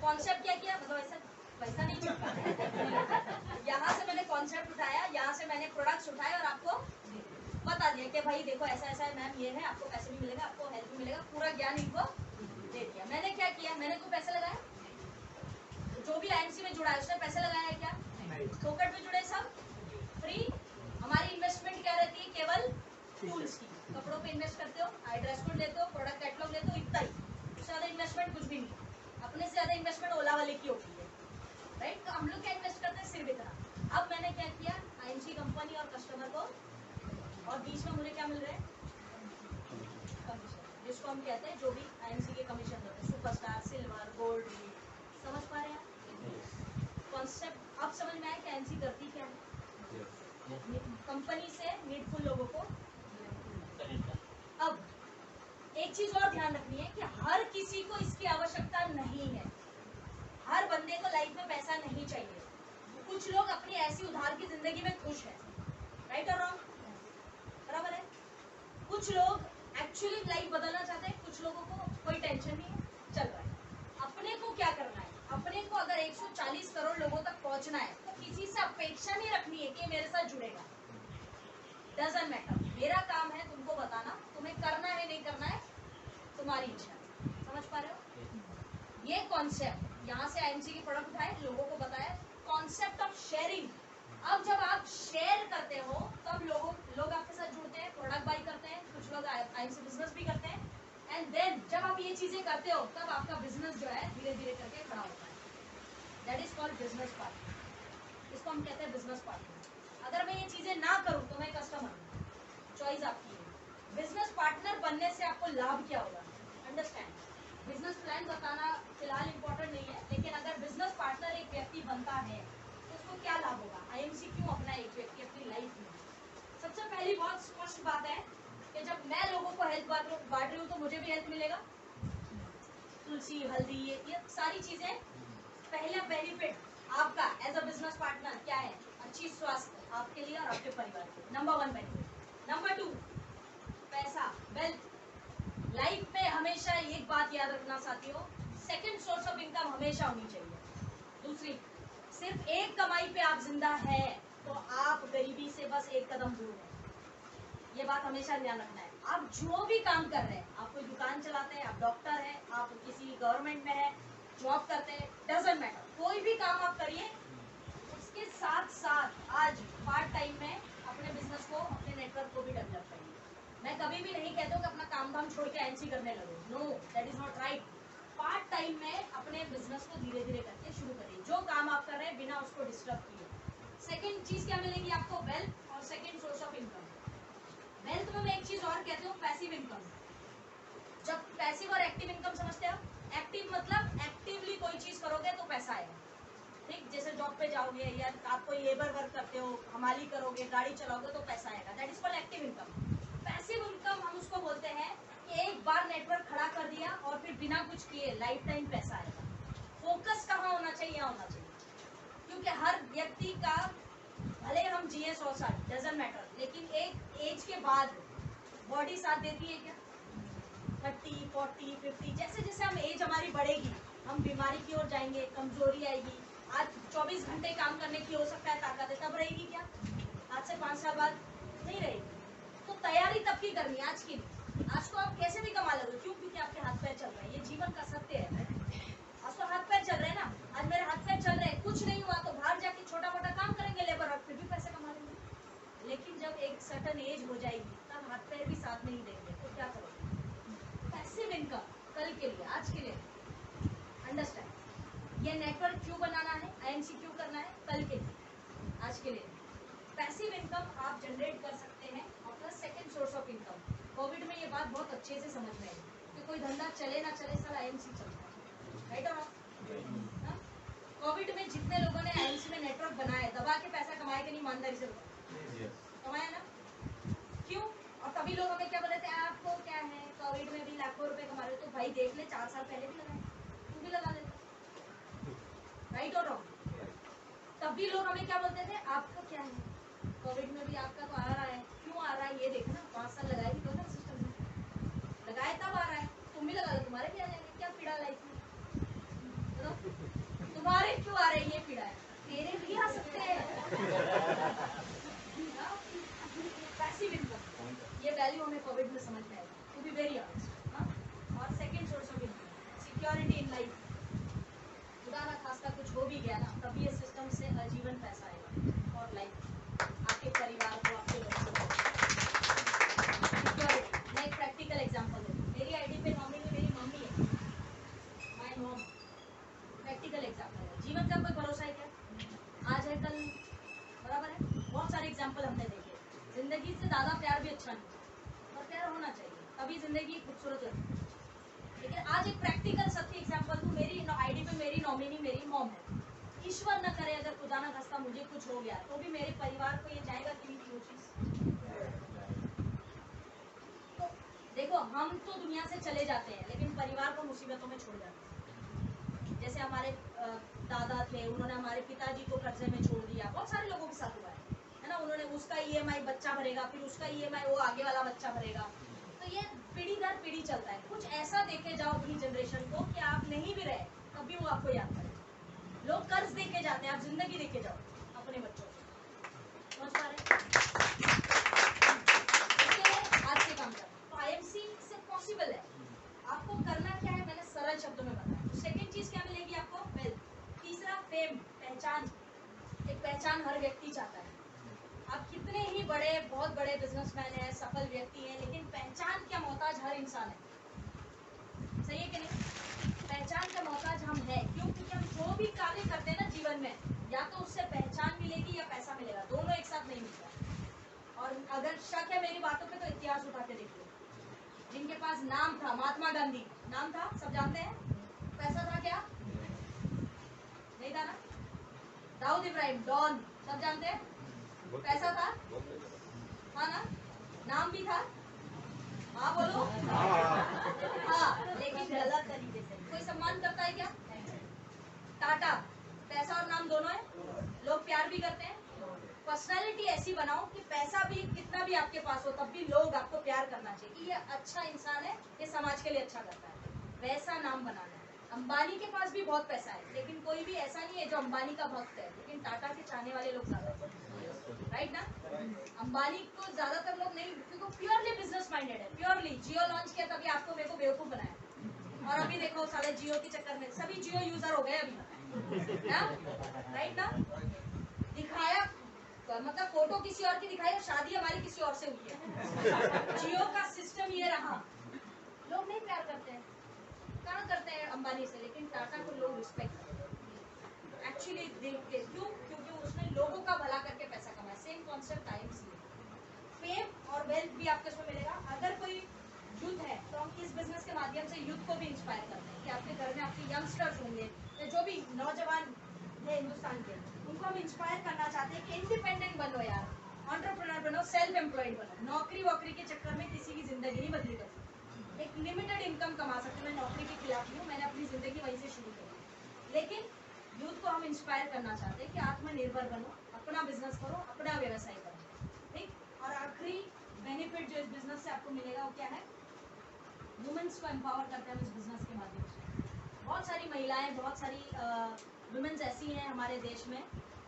कॉन्सेप्ट क्या किया, मतलब ऐसा पैसा नहीं चिपका, यहाँ से मैंने कॉन्सेप्ट उठाया, यहाँ से मैंने प्रोडक्ट्स उठाए और आपको बता दिया कि भाई देखो ऐसा ऐसा है मैम, ये है, आपको पैसे भी मिलेगा, आपको हेल्प भी मिलेगा, पूरा ज्ञान इनको दे दिया। मैंने क्या किया, मैंने तो पैसे लगाए, जो भी आईएमसी में जुड़ा है उसने पैसे लगाया है क्या, फोकट में जुड़े, सब फ्री। हमारी इन्वेस्टमेंट क्या रहती है, केवल टूल्स की, कपड़ों पे इन्वेस्ट करते हो, एडवर्टाइजमेंट लेते हो, प्रोडक्ट कैटलॉग लेते हो, इतना ही, उससे ज्यादा इन्वेस्टमेंट कुछ भी नहीं। अपने से ज्यादा इन्वेस्टमेंट ओला वाले की होती है, राइट? तो हम लोग क्या इन्वेस्ट करते हैं, सिर्फ इतना। अब मैंने क्या किया, आईएमसी कंपनी और कस्टमर को, और बीच में मुझे क्या मिल रहा है, कमीशन, जिसको हम कहते हैं जो भी आईएमसी के कमीशन होते हैं, सुपरस्टार, सिल्वर, गोल्ड, समझ पा रहे हैं आप कॉन्सेप्ट? अब समझ में आया कि आईएमसी करती क्या है, कंपनी से नीडफुल लोगों को। अब एक चीज और ध्यान रखनी है कि हर किसी को इसकी आवश्यकता नहीं है, हर बंदे को लाइफ में पैसा नहीं चाहिए। कुछ लोग अपनी ऐसी उधार की जिंदगी में खुश हैं, राइट और रॉन्ग, बराबर है? कुछ लोग एक्चुअली लाइफ बदलना चाहते हैं, कुछ लोगों को कोई टेंशन नहीं है, चल रहा है। अपने को क्या करना है, अपने को अगर 140 करोड़ लोगों तक पहुंचना है तो किसी से अपेक्षा नहीं रखनी है कि मेरे साथ जुड़ेगा, डजंट मैटर। मेरा काम है तुमको बताना, तुम्हें करना है नहीं करना है तुम्हारी इच्छा। समझ पा रहे हो? ये कॉन्सेप्ट, यहाँ से आईएमसी की प्रोडक्ट उठाए, लोगों को बताया, कॉन्सेप्ट ऑफ शेयरिंग। अब जब आप शेयर करते हो तब लोग आपके साथ जुड़ते हैं, प्रोडक्ट बाई करते हैं, कुछ लोग आईएमसी बिजनेस भी करते हैं, एंड देन जब आप ये चीजें करते हो तब आपका बिजनेस जो है धीरे धीरे करके खड़ा होता है। That is called business partner, इसको हम कहते हैं बिजनेस पार्टनर। अगर मैं ये चीजें ना करूं तो मैं कस्टमर हूं, चॉइस आपकी है। बिजनेस पार्टनर बनने से आपको लाभ क्या होगा, अंडरस्टैंड? फिलहाल इम्पोर्टेंट नहीं है, लेकिन अगर बिजनेस पार्टनर एक व्यक्ति बनता है तो उसको क्या लाभ होगा, आईएमसी क्यों अपना एक व्यक्ति अपनी लाइफ में। सबसे पहली बहुत स्पष्ट बात है कि जब मैं लोगों को हेल्प बांट रही हूँ तो मुझे भी हेल्प मिलेगा। तुलसी, हल्दी, ये सारी चीजें, पहला बेनिफिट आपका एज अ बिजनेस पार्टनर क्या है, अच्छी स्वास्थ्य आपके लिए और आपके परिवार के लिए, नंबर 1 बेनिफिट। नंबर 2 पैसा, वेल्थ। लाइफ में हमेशा एक बात याद रखना साथियों, सेकंड सोर्स ऑफ इनकम हमेशा होनी चाहिए। दूसरी, सिर्फ एक कमाई पे आप जिंदा है तो आप गरीबी से बस एक कदम दूर है। ये बात हमेशा ध्यान रखना है। आप जो भी काम कर रहे हैं, आप कोई दुकान चलाते हैं, आप डॉक्टर हैं, आप किसी गवर्नमेंट में है, जॉब करते हैं, डजंट मैटर, कोई भी काम आप करिए, उसके साथ साथ आज पार्ट टाइम में अपने बिजनेस को, अपने नेटवर्क को भी डेवलप करिए। मैं कभी भी नहीं कहता हूँ कि अपना काम धाम छोड़ के आईएमसी करने लगो, no, that is not right. Part time में अपने बिजनेस को धीरे धीरे करके शुरू करिए, जो काम आप कर रहे हैं बिना उसको डिस्टर्ब किए। सेकेंड चीज क्या मिलेगी आपको, वेल्थ और second source of income. Wealth में मैं एक चीज और कहती हूँ, पैसिव इनकम। जब पैसिव और एक्टिव इनकम समझते हैं आप, एक्टिव मतलब एक्टिवली कोई चीज करोगे तो पैसा आएगा, ठीक, जैसे जॉब पे जाओगे या आप कोई लेबर वर्क करते हो, हमाली करोगे, गाड़ी चलाओगे तो पैसा आएगा, that is called active income. Passive income हम उसको बोलते हैं कि एक बार नेटवर्क खड़ा कर दिया और फिर बिना कुछ किए लाइफ टाइम पैसा आएगा। फोकस कहाँ होना चाहिए, यहाँ होना चाहिए, क्योंकि हर व्यक्ति का, भले हम जिए 100 साल, डजंट मैटर, लेकिन एक एज के बाद बॉडी साथ देती है क्या, 30, 40, 50, जैसे जैसे हम एज हमारी बढ़ेगी हम बीमारी की ओर जाएंगे, कमजोरी आएगी। आज 24 घंटे काम करने की हो सकता है ताकत है, तब रहेगी क्या, आज से 5 साल बाद नहीं रहेगी। तो तैयारी तब की करनी है, आज की नहीं। आज तो आप कैसे भी कमा लोगे, क्यों, क्योंकि आपके हाथ पैर चल रहे हैं, ये जीवन का सत्य है। आज तो हाथ पैर चल रहे हैं ना, आज मेरे हाथ पैर चल रहे हैं, कुछ नहीं हुआ तो बाहर जाके छोटा मोटा काम करेंगे, लेबर वर्क, फिर भी पैसे कमा लेंगे। लेकिन जब एक सर्टन एज हो जाएगी तब हाथ पैर भी साथ नहीं देंगे, तो क्या करोगे। पैसिव इनकम कल के लिए, आज के लिए, अंडरस्टैंड। ये नेटवर्क क्यों बनाना है, आईएमसी क्यों करना है, कल के लिए, आज के लिए। पैसिव इनकम आप जनरेट कर सकते हैं अपना second source of income. Covid में ये बात बहुत अच्छे से समझ में आई कि कोई धंधा चले ना चले, सारा आईएमसी चलता है, राइट और रॉन्ग। कोविड में जितने लोगों ने आईएमसी में नेटवर्क बनाया, दबा के पैसा कमाए कि नहीं, ईमानदारी से बताओ, कमाया ना, क्यों। और तभी लोग हमें क्या बोले थे, आपको क्या है, कोविड में भी लाखों रुपए कमा रहे हो, तो भाई देख ले, 4 साल पहले भी लगाए, तू भी लगा लेता, राइट और रॉन्ग। तब भी लोग हमें क्या बोलते थे, आपको क्या है, कोविड में भी आपका तो आ रहा है, क्यों आ रहा है ये देखना, 5 साल लगाए भी तो ना सिस्टम में, लगाए तब आ रहा है, तुम भी लगा लो, तुम्हारे भी आ जाएंगे, क्या पीड़ा लाइफ में, तुम्हारे क्यों आ रहे हैं ये पीड़ा है, तेरे भी आ सकते हैं। पैसिव इनकम, ये वैल्यू हमें कोविड में समझ में आएगा, टू बी वेरी ऑनेस्ट। और second source of income, security in life. खुदा ना खास्ता कुछ हो भी गया ना, तभी ये सिस्टम से आजीवन पैसा आएगा और लाइफ आपके परिवार को, आपके बच्चों को। सिक्योरिटी, मैं एक प्रैक्टिकल एग्जांपल दूँ, मेरी आईडी पे नॉमिनी मेरी मम्मी है, माय मॉम, प्रैक्टिकल एग्जांपल है। जीवन का कोई भरोसा है क्या, आज है कल बराबर है। बहुत सारे एग्जांपल हमने देखे, जिंदगी से ज़्यादा प्यार भी अच्छा नहीं, और प्यार होना चाहिए, तभी जिंदगी खूबसूरत लगती है। लेकिन आज एक प्रैक्टिकल सत्य एग्जांपल दूँ, मेरी आईडी पे मेरी नॉमिनी मेरी मॉम है। ईश्वर न करे अगर खुदा ना खास्ता मुझे कुछ हो गया तो भी मेरे परिवार को ये जाएगा कि नहीं वो चीज। तो देखो, हम तो दुनिया से चले जाते हैं लेकिन परिवार को मुसीबतों में छोड़ जाते हैं। जैसे हमारे दादा थे, उन्होंने हमारे पिताजी को कर्जे में छोड़ दिया, बहुत सारे लोगों के साथ हुआ है ना। उन्होंने उसका ईएमआई बच्चा भरेगा, फिर उसका ईएमआई वो आगे वाला बच्चा भरेगा, तो ये पीढ़ी दर पीढ़ी चलता है। कुछ ऐसा देखे जाओ अपनी जनरेशन को कि आप नहीं भी रहे तब भी वो आपको याद करें। लोग कर्ज देके जाते हैं, आप जिंदगी देके जाओ अपने बच्चों को, समझ पा रहे आज से काम करना। तो आईएमसी से पॉसिबल है। आपको करना क्या है, मैंने सरल शब्दों में बताया। तो सेकंड चीज क्या मिलेगी आपको, वेल्थ। तीसरा फेम, पहचान। एक पहचान हर व्यक्ति चाहता है। आप कितने ही बड़े, बहुत बड़े बिजनेसमैन हैं, सफल व्यक्ति हैं, लेकिन पहचान का मोहताज हर इंसान है। सही है कि नहीं? पहचान का मोहताज हम हैं। क्यों? क्योंकि हम जो भी कार्य करते हैं ना जीवन में, या तो उससे पहचान मिलेगी या पैसा मिलेगा, दोनों एक साथ नहीं मिलता। और अगर शक है मेरी बातों पे तो इतिहास उठा के देखिए। जिनके पास नाम था, महात्मा गांधी नाम था, सब जानते हैं। पैसा था क्या? दाऊद इब्राहिम डॉन सब जानते हैं, पैसा था, हाँ ना, नाम भी था, हाँ बोलो, हाँ, लेकिन गलत तरीके से। कोई सम्मान करता है क्या? टाटा, पैसा और नाम दोनों है, लोग प्यार भी करते हैं। पर्सनालिटी ऐसी बनाओ कि पैसा भी कितना भी आपके पास हो तब भी लोग आपको प्यार करना चाहिए कि ये अच्छा इंसान है, ये समाज के लिए अच्छा करता है, वैसा नाम बनाना है। अंबानी के पास भी बहुत पैसा है, लेकिन कोई भी ऐसा नहीं है जो अंबानी का भक्त है, लेकिन टाटा के चाहने वाले लोग ज्यादा हैं, राइट ना? अंबानी को ज्यादातर लोग नहीं, क्योंकि प्योरली बिजनेस माइंडेड है, प्योरली। जियो लॉन्च किया तभी आपको मेरे को बेवकूफ बनाया, और अभी देखो साले जियो के चक्कर में सभी जियो यूजर हो गए अभी ना, राइट ना? दिखाया मतलब फोटो किसी और की दिखाई और शादी हमारी किसी और से हुई है। जियो का सिस्टम ये रहा, लोग नहीं प्यार करते हैं, कहाँ करते हैं अंबानी से, लेकिन टाटा को लोग रिस्पेक्ट करते हैं एक्चुअली देखते। क्यों? क्योंकि उसने लोगों का भला करके पैसा कमाया। सेम कॉन्सेप्ट आईएमसी, फेम और वेल्थ भी आपको इसमें मिलेगा। अगर कोई यूथ है तो हम इस बिजनेस के माध्यम से यूथ को भी इंस्पायर करते हैं कि आपके घर में आपके यंगस्टर्स होंगे या जो भी नौजवान है हिंदुस्तान के, उनको हम इंस्पायर करना चाहते हैं कि इंडिपेंडेंट बनो यार, एंटरप्रेन्योर बनो, सेल्फ एम्प्लॉयड बनो। नौकरी वोकरी के चक्कर में किसी की जिंदगी नहीं बदली कर सकती। एक लिमिटेड इनकम कमा सकते हैं। मैं नौकरी के खिलाफ नहीं हूँ, मैंने अपनी जिंदगी वहीं से शुरू की, लेकिन यूथ को हम इंस्पायर करना चाहते हैं कि आत्मनिर्भर बनो, अपना बिजनेस करो, अपना व्यवसाय करो, ठीक। और आखिरी बेनिफिट जो इस बिजनेस से आपको मिलेगा वो क्या है? वुमेन्स को एम्पावर करते हैं इस बिजनेस के माध्यम से। बहुत सारी महिलाएं, बहुत सारी वुमेन्स ऐसी हैं हमारे देश में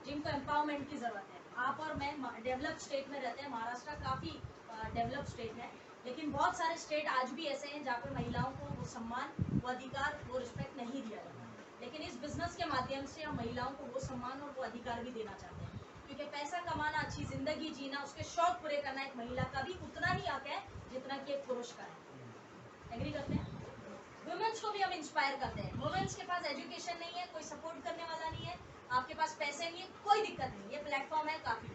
जिनको एम्पावरमेंट की ज़रूरत है। आप और मैं डेवलप स्टेट में रहते हैं, महाराष्ट्र काफ़ी डेवलप स्टेट है, लेकिन बहुत सारे स्टेट आज भी ऐसे हैं जहाँ पर महिलाओं को वो सम्मान, वो अधिकार, वो रिस्पेक्ट नहीं दिया जाता। लेकिन इस बिजनेस के माध्यम से हम महिलाओं को वो सम्मान और वो अधिकार भी देना चाहते हैं, क्योंकि पैसा कमाना, अच्छी ज़िंदगी जीना, उसके शौक पूरे करना एक महिला का भी उतना ही हक है जितना कि एक पुरुष का है। एग्री करते हैं? वुमेन्स को भी हम इंस्पायर करते हैं। वुमेन्स के पास एजुकेशन नहीं है, कोई सपोर्ट करने वाला नहीं है, आपके पास पैसे नहीं है, कोई दिक्कत नहीं। ये प्लेटफॉर्म है काफ़ी,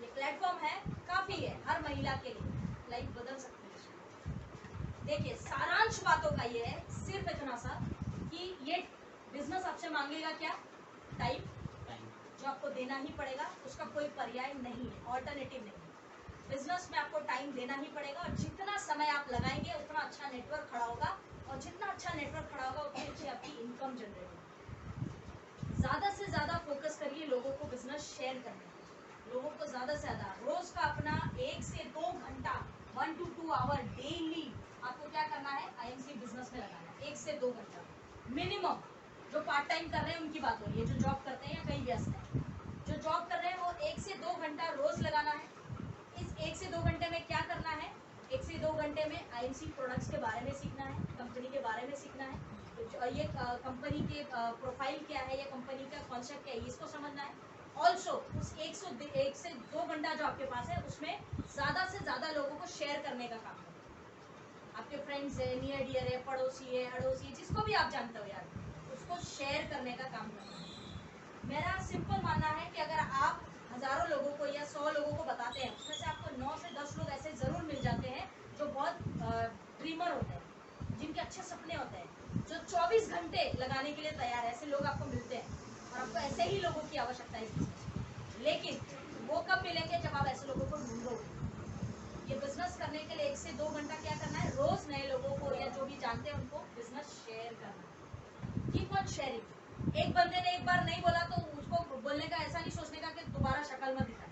ये प्लेटफॉर्म है काफ़ी है, हर महिला के लिए लाइफ बदल सकती है। देखिए, सारांश बातों का ये है, सिर्फ इतना सा कि ये बिजनेस आपसे मांगेगा क्या? टाइम, जो आपको देना ही पड़ेगा, उसका कोई पर्याय नहीं है, ऑल्टरनेटिव नहीं है। बिजनेस में आपको टाइम देना ही पड़ेगा, और जितना समय आप लगाएंगे उतना अच्छा नेटवर्क खड़ा होगा, और जितना अच्छा नेटवर्क खड़ा होगा उतनी अच्छी आपकी इनकम जनरेट होगी। ज़्यादा से ज़्यादा फोकस करिए लोगों को बिजनेस शेयर करने में, लोगों को ज़्यादा से ज़्यादा रोज़ का अपना 1 से 2 घंटा, 1 to 2 आवर डेली आपको क्या करना है? आईएमसी बिजनेस में लगाना है 1 से 2 घंटा मिनिमम। जो पार्ट टाइम कर रहे हैं उनकी बात हो रही है, जो जॉब करते हैं या कहीं व्यस्त हैं, जो जॉब कर रहे हैं वो 1 से 2 घंटा रोज़ लगाना है। इस 1 से 2 घंटे में क्या करना है? 1 से 2 घंटे में आईएमसी प्रोडक्ट्स के बारे में सीखना है, कंपनी के बारे में सीखना है, तो ये कंपनी के प्रोफाइल क्या है, ये कंपनी का कॉन्सेप्ट क्या है, इसको समझना है। ऑल्सो उस 1 से 2 घंटा जो आपके पास है उसमें ज़्यादा से ज़्यादा लोगों को शेयर करने का काम करें। आपके फ्रेंड्स है, नियर डियर है, पड़ोसी है, अड़ोसी है, जिसको भी आप जानते हो यार, उसको शेयर करने का काम करना है। मेरा सिंपल मानना है कि अगर आप हज़ारों लोगों को या 100 लोगों को बताते हैं, उसमें से आपको 9 से 10 लोग ऐसे ज़रूर मिल जाते हैं जो बहुत ड्रीमर होते हैं, जिनके अच्छे सपने होते हैं, जो 24 घंटे लगाने के लिए तैयार है। ऐसे लोग आपको मिलते हैं, और आपको ऐसे ही लोगों की आवश्यकता है इस बिजनेस में। लेकिन वो कब मिलेंगे? जब आप ऐसे लोगों को ढूंढोगे। ये बिजनेस करने के लिए 1 से 2 घंटा क्या करना है? रोज़ नए लोगों को या जो भी जानते हैं उनको बिजनेस शेयर करना है। Keep on sharing. एक बंदे ने एक बार नहीं बोला तो उसको बोलने का, ऐसा नहीं सोचने का कि दोबारा शक्ल मत दिखाए।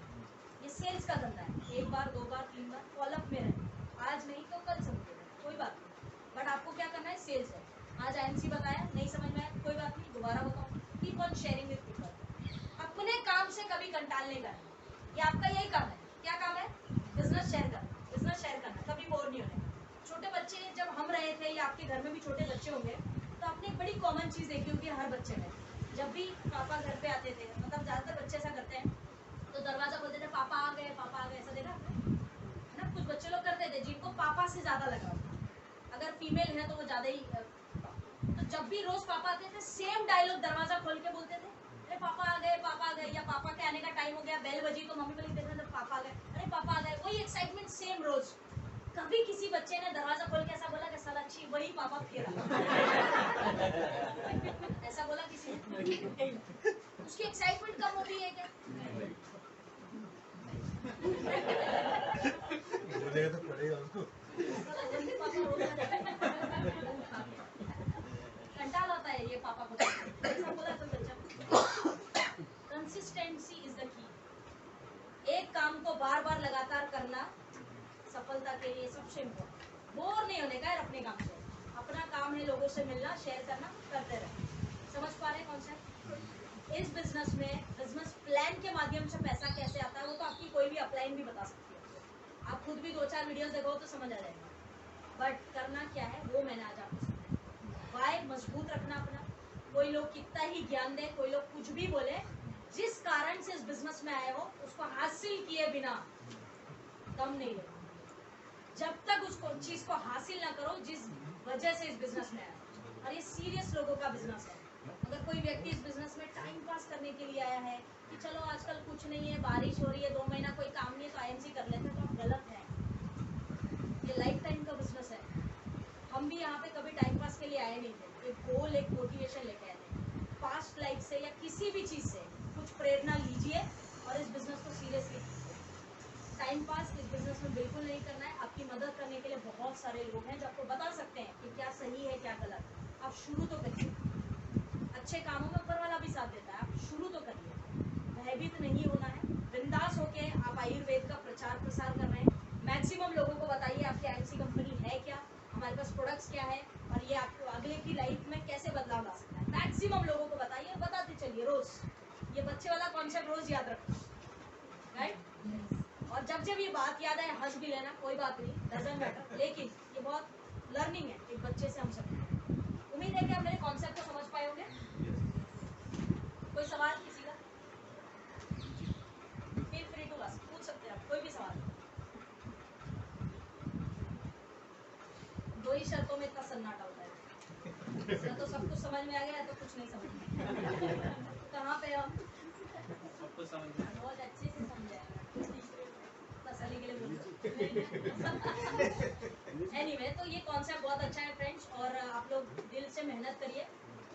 ये सेल्स का धंधा है, 1 बार 2 बार 3 बार फॉलोअप में रहे, आज नहीं तो कल समझेगा, कोई बात नहीं। बट आपको क्या करना है? सेल्स है। आज आईएमसी बताया, नहीं समझ में आया, कोई बात नहीं, दोबारा बताओ। Keep on sharing with people. अपने काम से कभी कंटालने का नहीं, ये आपका यही काम है। क्या काम है? बिजनेस शेयर करना, बिजनेस शेयर करना, कभी बोर नहीं होने का। छोटे बच्चे जब हम रहे थे, या आपके घर में भी छोटे बच्चे होंगे, तो आपने एक बड़ी कॉमन चीज़ देखी होगी हर बच्चे में। जब भी पापा घर पे आते थे, मतलब ज़्यादातर बच्चे ऐसा करते हैं, तो दरवाज़ा खोलते थे, पापा आ गए, पापा आ गए, ऐसा देखा आपने? है ना? कुछ बच्चे लोग करते थे जिनको पापा से ज़्यादा लगाव था। अगर फीमेल है तो वो ज़्यादा ही तो जब भी रोज़ पापा आते थे, सेम डायलॉग दरवाज़ा खोल के बोलते थे, अरे पापा आ गए, पापा आ गए, या पापा के आने का टाइम हो गया, बेल बजी तो मम्मी बोली देखना पापा आ गए, अरे पापा आ गए। वही एक्साइटमेंट सेम रोज़। कभी किसी बच्चे ने दरवाजा खोल के ऐसा बोला कि साला अच्छी वही पापा फिर ऐसा बोला किसी ने? उसकी एक्साइटमेंट कम होती है क्या? बोलेगा तो पड़ेगा उसको। कंटाल आता है ये पापा को। ऐसा बोला तो बच्चा। Consistency is the key. एक काम को बार बार लगातार करना सफलता के लिए सबसे इम्पोर्टेंट। बोर नहीं होने का है अपने काम से। अपना काम है लोगों से मिलना, शेयर करना, करते रहे। समझ पा रहे कॉन्सेप्ट? इस बिजनेस में बिजनेस प्लान के माध्यम से पैसा कैसे आता है वो तो आपकी कोई भी अपलाइन भी बता सकती है। आप खुद भी 2-4 वीडियोस देखो तो समझ आ जाएगा। बट करना क्या है वो मैंने आज आपको समझाया। वाय मजबूत रखना अपना। कोई लोग कितना ही ज्ञान दे, कोई लोग कुछ भी बोले, जिस कारण से इस बिजनेस में आए हो उसको हासिल किए बिना दम नहीं लेना। जब तक उसको चीज को हासिल ना करो जिस वजह से इस बिजनेस में आया। और ये सीरियस लोगों का बिजनेस है। अगर कोई व्यक्ति इस बिजनेस में टाइम पास करने के लिए आया है कि चलो आजकल कुछ नहीं है, बारिश हो रही है, 2 महीना कोई काम नहीं है तो आईएमसी कर लेते हैं, तो आप गलत है। ये लाइफ टाइम का बिजनेस है। हम भी यहाँ पे कभी टाइम पास के लिए आए नहीं थे। एक गोल, एक मोटिवेशन लेके आए थे। पास्ट लाइफ से या किसी भी चीज से कुछ प्रेरणा लीजिए और इस बिजनेस को सीरियसली। टाइम पास इस बिजनेस में बिल्कुल नहीं करना है। आपकी मदद करने के लिए बहुत सारे लोग हैं जो आपको बता सकते हैं कि क्या सही है क्या गलत। आप शुरू तो करिए। अच्छे कामों में ऊपर वाला भी साथ देता है। आप शुरू तो करिए। भयभीत नहीं होना है। बिंदास होके आप आयुर्वेद का प्रचार प्रसार कर रहे हैं। मैक्सिमम लोगों को बताइए आपकी आईएमसी कंपनी है क्या, हमारे पास प्रोडक्ट्स क्या है और ये आपको अगले की लाइफ में कैसे बदलाव ला सकता है। मैक्सिमम लोगों को बताइए, बताते चलिए रोज। ये बच्चे वाला कॉन्सेप्ट रोज याद रखना, राइट? और जब जब ये बात याद आए हंस भी लेना, कोई बात नहीं, डजंट मैटर। लेकिन ये बहुत लर्निंग है एक बच्चे से हम सब। उम्मीद है कि आप मेरे कॉन्सेप्ट को समझ पाए होंगे। कोई सवाल किसी का? फील फ्री टू आस्क, पूछ सकते हैं आप कोई भी सवाल। 2 ही शर्तों में इतना सन्नाटा होता है, या तो सब कुछ समझ में आ गया या तो कुछ नहीं समझ में आया। कहाँ पे हम? सबको समझ में आया। बहुत अच्छे से समझाया। तसल्ली के लिए बोल। एनीवे, तो ये कॉन्सेप्ट बहुत अच्छा है फ्रेंड्स, और आप लोग दिल से मेहनत करिए।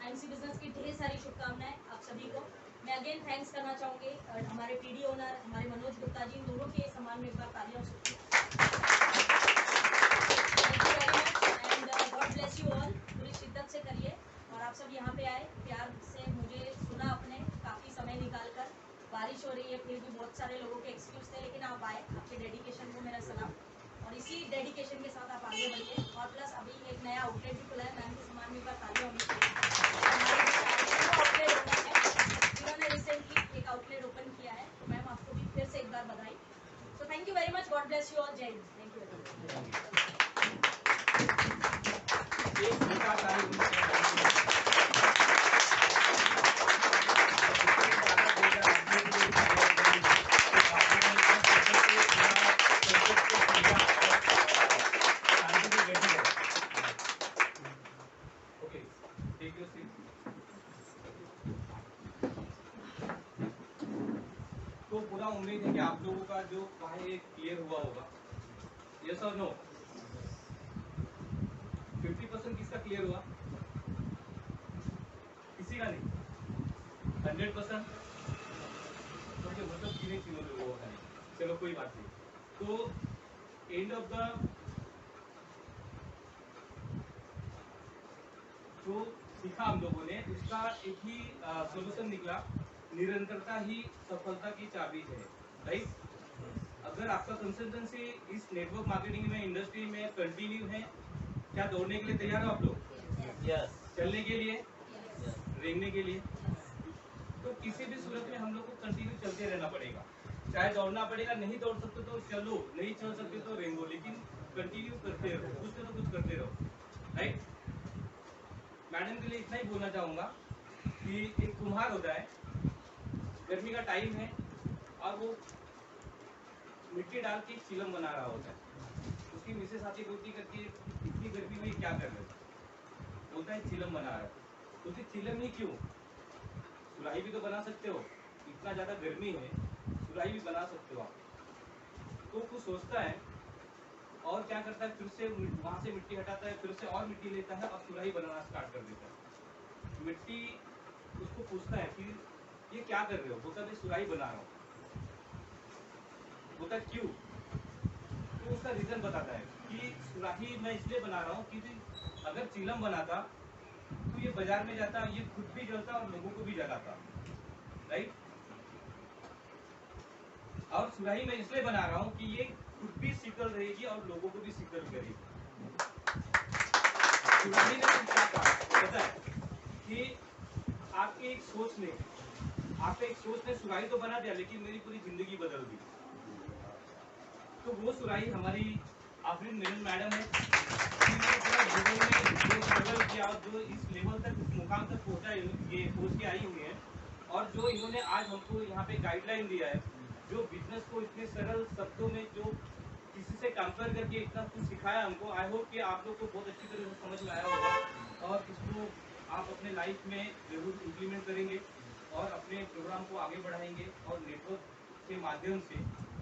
आईएमसी बिजनेस की ढेर सारी शुभकामनाएं आप सभी को। मैं अगेन थैंक्स करना चाहूँगी हमारे टीडी ओनर हमारे मनोज गुप्ता जी, दोनों के सम्मान में एक बार तालियां हो सकती and God bless you all. पूरी शिद्दत से करिए और आप सब यहाँ पे आए, प्यार से मुझे सुना अपने, काफ़ी समय निकाल कर। बारिश हो रही है फिर भी बहुत सारे लोगों के एक्सक्यूज थे, लेकिन आप आए। आपके डेडिकेशन को मेरा सलाम, और इसी डेडिकेशन के साथ आप आगे बढ़िए। और प्लस अभी एक नया आउटलेट भी खुला है, मैम के सम्मान में एक बार तालियां होनी चाहिए। इन्होंने रिसेंटली एक आउटलेट ओपन किया है, तो मैम आपको भी फिर से एक बार बधाई। So thank you very much, God bless you all, जय Hind. Thank you very much. एक छोटा सा ओके, टेक योर सीट। तो पूरा उम्मीद है कि आप लोगों का जो है क्लियर हुआ होगा। यस और नो? 50% किसका क्लियर हुआ? किसी का नहीं? 100%? तो ये मतलब तीनों लोगों का नहीं। चलो कोई बात नहीं। तो एंड ऑफ द जो सीखा हम लोगों ने उसका एक ही सोल्यूशन निकला। निरंतरता ही सफलता की चाबी है, राइट? अगर आपका कंसिस्टेंसी इस नेटवर्क मार्केटिंग में, इंडस्ट्री में कंटिन्यू है, क्या दौड़ने के लिए तैयार हो आप लोग? यस। चलने के लिए, रेंगने के लिए? तो किसी भी सूरत में हम लोग को कंटिन्यू चलते रहना पड़ेगा। चाहे दौड़ना पड़ेगा, नहीं दौड़ सकते तो चलो, नहीं चल सकते तो रेंगो, लेकिन कंटिन्यू करते रहो, कुछ ना कुछ करते रहो, राइट? मैडम के लिए इतना ही बोलना चाहूंगा कि एक कुम्हार होता है, गर्मी का टाइम है और वो मिट्टी डाल के चिलम बना रहा होता है। उसकी मिसेस आती रोटी करके, इतनी गर्मी में क्या कर रहे हो? बोलता है चिलम बना रहा है। तो चिलम ही क्यों? सुराही भी तो बना सकते हो, इतना ज्यादा गर्मी है, सुराही भी बना सकते हो आप। तो कुछ सोचता है और क्या करता है, फिर से वहां से मिट्टी हटाता है, फिर से और मिट्टी लेता है और सुराही बनाना स्टार्ट कर देता है। मिट्टी उसको पूछता है कि ये क्या कर रहे हो? बोलता मैं सुराही बना रहा हूँ। बोलता क्यों? तो उसका रीजन बताता है कि सुराही मैं इसलिए बना रहा हूँ क्योंकि अगर चिलम बनाता तो ये बाजार में जाता, ये खुद भी जलता और लोगों को भी जलाता, राइट? और सुराही मैं इसलिए बना रहा हूँ कि ये खुद भी शीतल रहेगी और लोगों को भी शीतल करेगी। सुराही ने क्या कहा पता है कि आपके एक सोच ने सुराही तो बना दिया, लेकिन मेरी पूरी जिंदगी बदल दी। तो वो सुराही हमारी आफरीन मेनन मैडम है, जीवन में जो स्ट्रगल किया और जो इस लेवल तक, इस मुकाम तक पहुंचा, ये पहुंच के आई हुई है, और जो इन्होंने आज हमको यहाँ पे गाइडलाइन दिया है, जो बिजनेस को इतने सरल शब्दों में, जो किसी से कंपेयर करके इतना कुछ सिखाया हमको। आई होप कि आप लोग को बहुत अच्छी तरह से समझ में आया होगा और इसको आप अपने लाइफ में जरूर इम्प्लीमेंट करेंगे और अपने प्रोग्राम को आगे बढ़ाएंगे और नेटवर्क के माध्यम से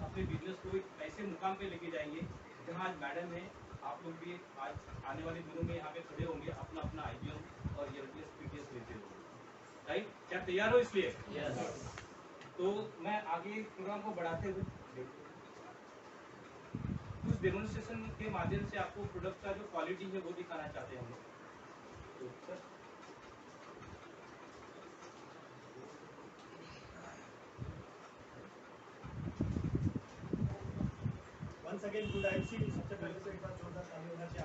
अपने बिजनेस को एक ऐसे मुकाम पे लेके जाएंगे जहाँ आज मैडम है, आप लोग भी आज आने वाले दिनों में यहाँ पे खड़े होंगे, अपना अपना IBM और ELTS PTS लेते होंगे, राइट? क्या तैयार हो इसलिए? Yes. तो मैं आगे प्रोग्राम को बढ़ाते हुए कुछ डेमोन्स्ट्रेशन के माध्यम से आपको प्रोडक्ट का जो क्वालिटी है वो दिखाना चाहते हैं हम लोग। तो sir once again good IMC। सबसे पहले तो एक बार जोरदार ताली होना चाहिए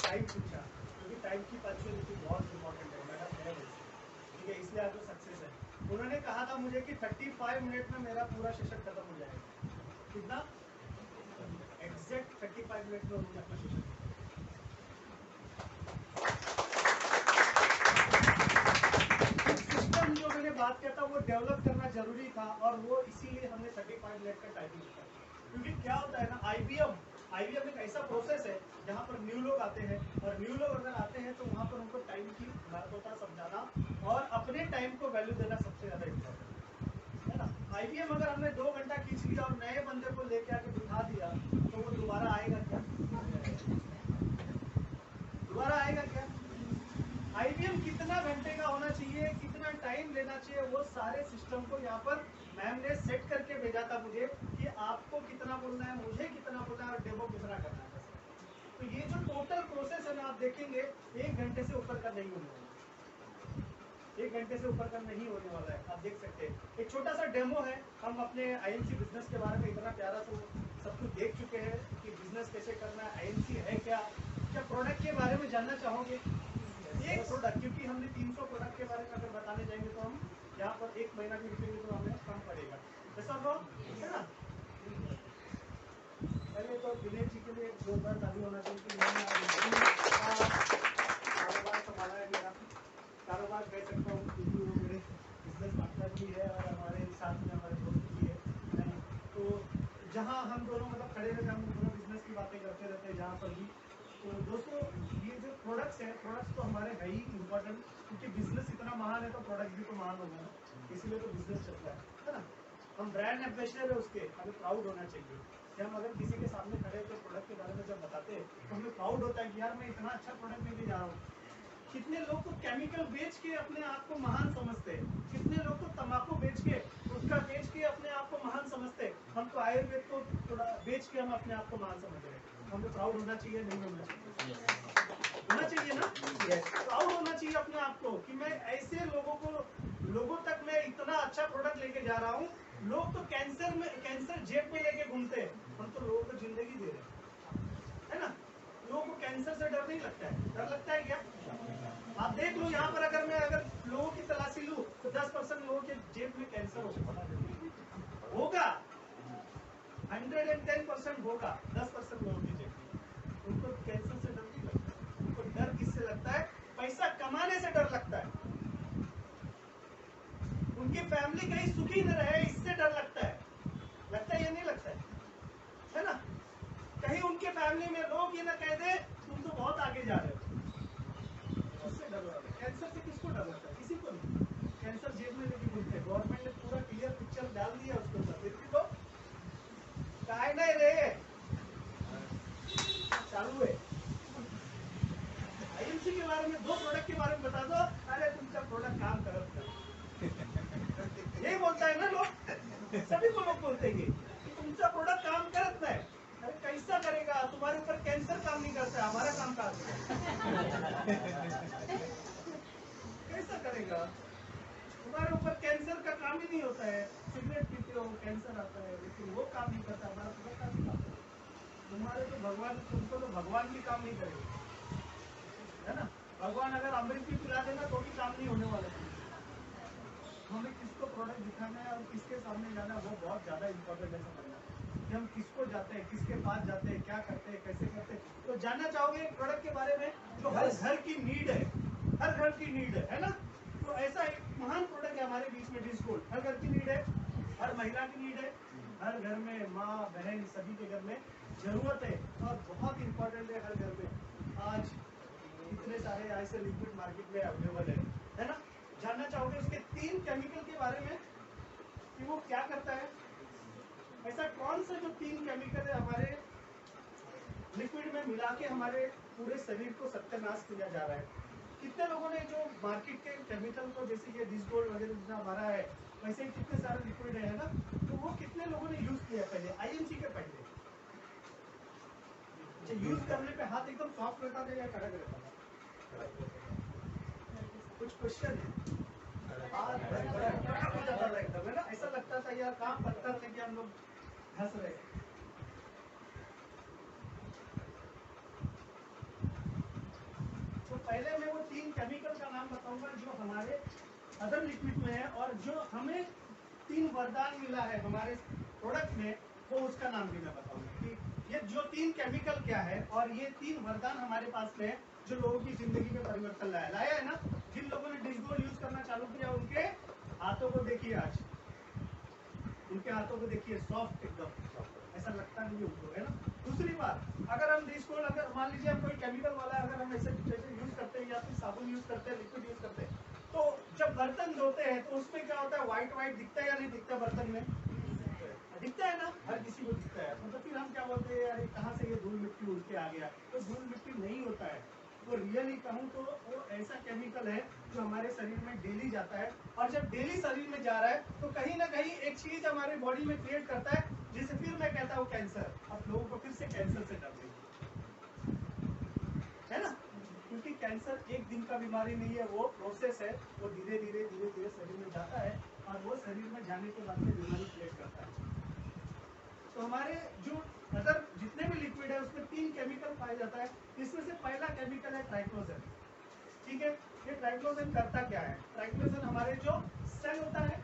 टाइम पूछा, क्योंकि टाइम की पंक्चुअलिटी बहुत इंपॉर्टेंट है। मैडम है वैसे, ठीक है, इसलिए आज जो सक्सेस है। उन्होंने कहा था मुझे कि 35 मिनट में मेरा पूरा सेशन खत्म हो जाएगा। कितना एग्जैक्ट 35 मिनट में उन्होंने अपना सेशन सिस्टम जो मैंने बात किया था वो डेवलप करना जरूरी था, और वो इसीलिए हमने 35 मिनट का टाइमिंग रखा। क्योंकि क्या होता है ना, IBM एक ऐसा प्रोसेस है जहाँ पर न्यू लोग आते हैं, और न्यू लोग अगर आते हैं तो वहाँ पर उनको टाइम की महत्वता समझाना और अपने टाइम को वैल्यू देना सबसे ज़्यादा इम्पोर्टेंट है ना। IBM अगर हमने 2 घंटा खींच लिया और नए बंदे को लेके आके बिठा दिया तो वो दोबारा आएगा क्या? दोबारा आएगा क्या? IBM कितना घंटे का होना चाहिए, कितना टाइम लेना चाहिए, वो सारे सिस्टम को यहाँ पर मैम ने सेट करके भेजा था मुझे कि आपको कितना बोलना है, मुझे कितना बोलना है और डेमो कितना करना है। तो ये जो टोटल प्रोसेस है ना, आप देखेंगे 1 घंटे से ऊपर का नहीं होने वाला, 1 घंटे से ऊपर का नहीं होने वाला है। आप देख सकते हैं एक छोटा सा डेमो है। हम अपने IMC बिजनेस के बारे में इतना प्यारा तो सब कुछ देख चुके हैं कि बिजनेस कैसे करना है, IMC है क्या प्रोडक्ट के बारे में जानना चाहोगे? एक प्रोडक्ट, क्योंकि हमने 300 प्रोडक्ट के बारे में अगर बताने जाएंगे तो हम यहाँ पर 1 महीना भी रुकेंगे तो हमें कम पड़ेगा, ऐसा है ना। पहले तो दिनेश जी के लिए जोरदार ताली होना चाहिए कि कारोबार संभाला है मेरा। कारोबार कह सकता हूँ क्योंकि वो मेरे बिजनेस पार्टनर भी है और हमारे साथ में हमारे दोस्त भी है ना। तो जहाँ हम दोनों मतलब खड़े रहते, हम दोनों बिजनेस की बातें करते रहते हैं जहाँ पर भी। तो दोस्तों ये जो प्रोडक्ट्स हैं, प्रोडक्ट्स तो हमारे है ही इम्पोर्टेंट, क्योंकि बिजनेस इतना महान है तो प्रोडक्ट भी तो महान होगा ना, इसीलिए तो बिजनेस चलता है ना। हम ब्रांड एम्बेसडर है उसके, हमें प्राउड होना चाहिए कि हम अगर किसी के सामने खड़े होकर प्रोडक्ट के बारे में जब बताते हैं तो हमें प्राउड होता है कि यार मैं इतना अच्छा प्रोडक्ट लेके जा रहा हूँ। कितने लोग तो केमिकल बेच के अपने आप को महान समझते हैं, कितने लोग तो तंबाकू बेच के, गुटखा बेच के अपने आप को महान समझते हैं। हम तो आयुर्वेद को थोड़ा बेच के हम अपने आप को महान समझ रहे हैं। हमें प्राउड होना चाहिए, नहीं होना चाहिए? होना चाहिए ना। प्राउड होना चाहिए अपने आप को कि मैं ऐसे लोगों तक मैं इतना अच्छा प्रोडक्ट लेके जा रहा हूँ। लोग तो कैंसर जेब में लेके घूमते हैं, हम तो लोगों को जिंदगी दे रहे हैं, है ना। लोगों को कैंसर से डर नहीं लगता है, डर लगता है क्या? आप देख लो यहाँ पर अगर लोगों की तलाशी लूं तो 10% लोगों के जेब में कैंसर होगा, 110% होगा, 10% लोगों की जेब में। उनको कैंसर से डर नहीं लगता, उनको डर किससे लगता है? पैसा कमाने से डर लगता है। उनकी फैमिली कहीं सुखी न रहे इससे डर लगता है। लगता है या नहीं लगता है ना। कहीं उनके फैमिली में लोग ये ना कह दे तुम तो बहुत आगे जा रहे हो, उससे डर लगता है। कैंसर से किसको डर लगता है? किसी को नहीं। कैंसर जेब में लेके घूमते हैं। गवर्नमेंट ने पूरा क्लियर पिक्चर डाल दिया उसके ऊपर, फिर भी लोग काय नहीं रहे, चालू है। IMC के बारे में, 2 प्रोडक्ट के बारे में प्रोडक्ट बता दो, अरे तुमचा प्रोडक्ट काम करत नाही, यही बोलता है ना लोग, सभी को लोग बोलते हैं कि तुमचा प्रोडक्ट काम करत नाही। अरे कैसा करेगा, तुम्हारे ऊपर कैंसर काम नहीं करता है, हमारा काम कैसा करेगा, तुम्हारे ऊपर कैंसर का काम ही नहीं होता है, सिगरेट पीते हो कैंसर आता है, लेकिन वो काम नहीं करता, हमारा प्रोडक्ट काम नहीं करता। तुम्हारे तो भगवान, तुमको तो भगवान भी काम नहीं करेगा, है ना। भगवान अगर अमृत भी पिला देना तो भी काम नहीं होने वाला है। हमें किसको प्रोडक्ट दिखाना है और किसके सामने जाना है, वो बहुत ज्यादा इंपॉर्टेंट है समझना कि हम किसको जाते हैं, किसके पास जाते हैं, क्या करते हैं, कैसे करते हैं। तो जानना चाहोगे एक प्रोडक्ट के बारे में जो हर घर की नीड है, हर घर की नीड है ना। तो ऐसा एक महान प्रोडक्ट है हमारे बीच में डिश गोल्ड, हर घर की नीड है, हर महिला की नीड है, हर घर में माँ बहन सभी के घर में जरूरत है और बहुत इंपॉर्टेंट है हर घर में। आज इतने सारे ऐसे लिक्विड मार्केट में अवेलेबल है ना। जानना चाहोगे उसके 3 केमिकल के बारे में कि वो क्या करता है, ऐसा कौन सा जो 3 केमिकल है हमारे लिक्विड में मिला के हमारे पूरे शरीर को सत्यानाश किया जा रहा है। कितने लोगों ने जो मार्केट के केमिकल को, जैसे ये डिश गोल्ड वगैरह जितना हमारा है, वैसे ही कितने सारे लिक्विड है ना, तो वो कितने लोगों ने यूज किया पहले आईएमसी के पहले। यूज करने पे हाथ एकदम सॉफ्ट रहता था या कड़क रहता था? कुछ क्वेश्चन है, हाथ कड़क हो जाता था एकदम, है ना, ऐसा लगता था यार काम पत्थर लेके हम लोग हंस रहे। तो पहले मैं वो 3 केमिकल का नाम बताऊंगा जो हमारे अदर लिक्विड में है और जो हमें 3 वरदान मिला है हमारे प्रोडक्ट में, वो उसका नाम भी मैं बताऊंगा कि ये जो 3 केमिकल क्या है और ये 3 वरदान हमारे पास में है जो लोगों की जिंदगी में परिवर्तन लाया है ना। जिन लोगों ने डिश गोल्ड यूज करना चालू किया उनके हाथों को देखिए, आज उनके हाथों को देखिए, सॉफ्ट एकदम, ऐसा लगता नहीं उनको, है ना। दूसरी बात, अगर हम डिश गोल्ड, अगर मान लीजिए हम कोई केमिकल वाला अगर हम ऐसे यूज करते हैं या फिर साबुन यूज करते हैं, लिक्विड यूज करते हैं, तो जब बर्तन धोते हैं तो उसमें क्या होता है, व्हाइट व्हाइट दिखता है या नहीं दिखता, बर्तन में दिखता है ना, हर किसी को दिखता है। मतलब फिर हम क्या बोलते हैं, अरे कहाँ से ये धूल मिट्टी उड़ के आ गया, तो धूल मिट्टी नहीं होता है। तो रियली कहूँ तो वो ऐसा केमिकल है जो हमारे शरीर में डेली जाता है, और जब डेली शरीर में जा रहा है तो कहीं ना कहीं एक चीज हमारे बॉडी में क्रिएट करता है, जिसे फिर मैं कहता हूँ कैंसर। अब लोगों को फिर से कैंसर से डर नहीं, है ना, क्योंकि कैंसर एक दिन का बीमारी नहीं है, वो प्रोसेस है, वो धीरे धीरे शरीर में जाता है और वो शरीर में जाने के बाद में बीमारी क्रिएट करता है। तो हमारे जो अदर जितने भी लिक्विड है उसमें 3 केमिकल पाया जाता है। इसमें से पहला केमिकल है ट्राइक्लोजन, ठीक है। ये ट्राइक्लोजन करता क्या है, ट्राइक्लोजन हमारे जो सेल होता है,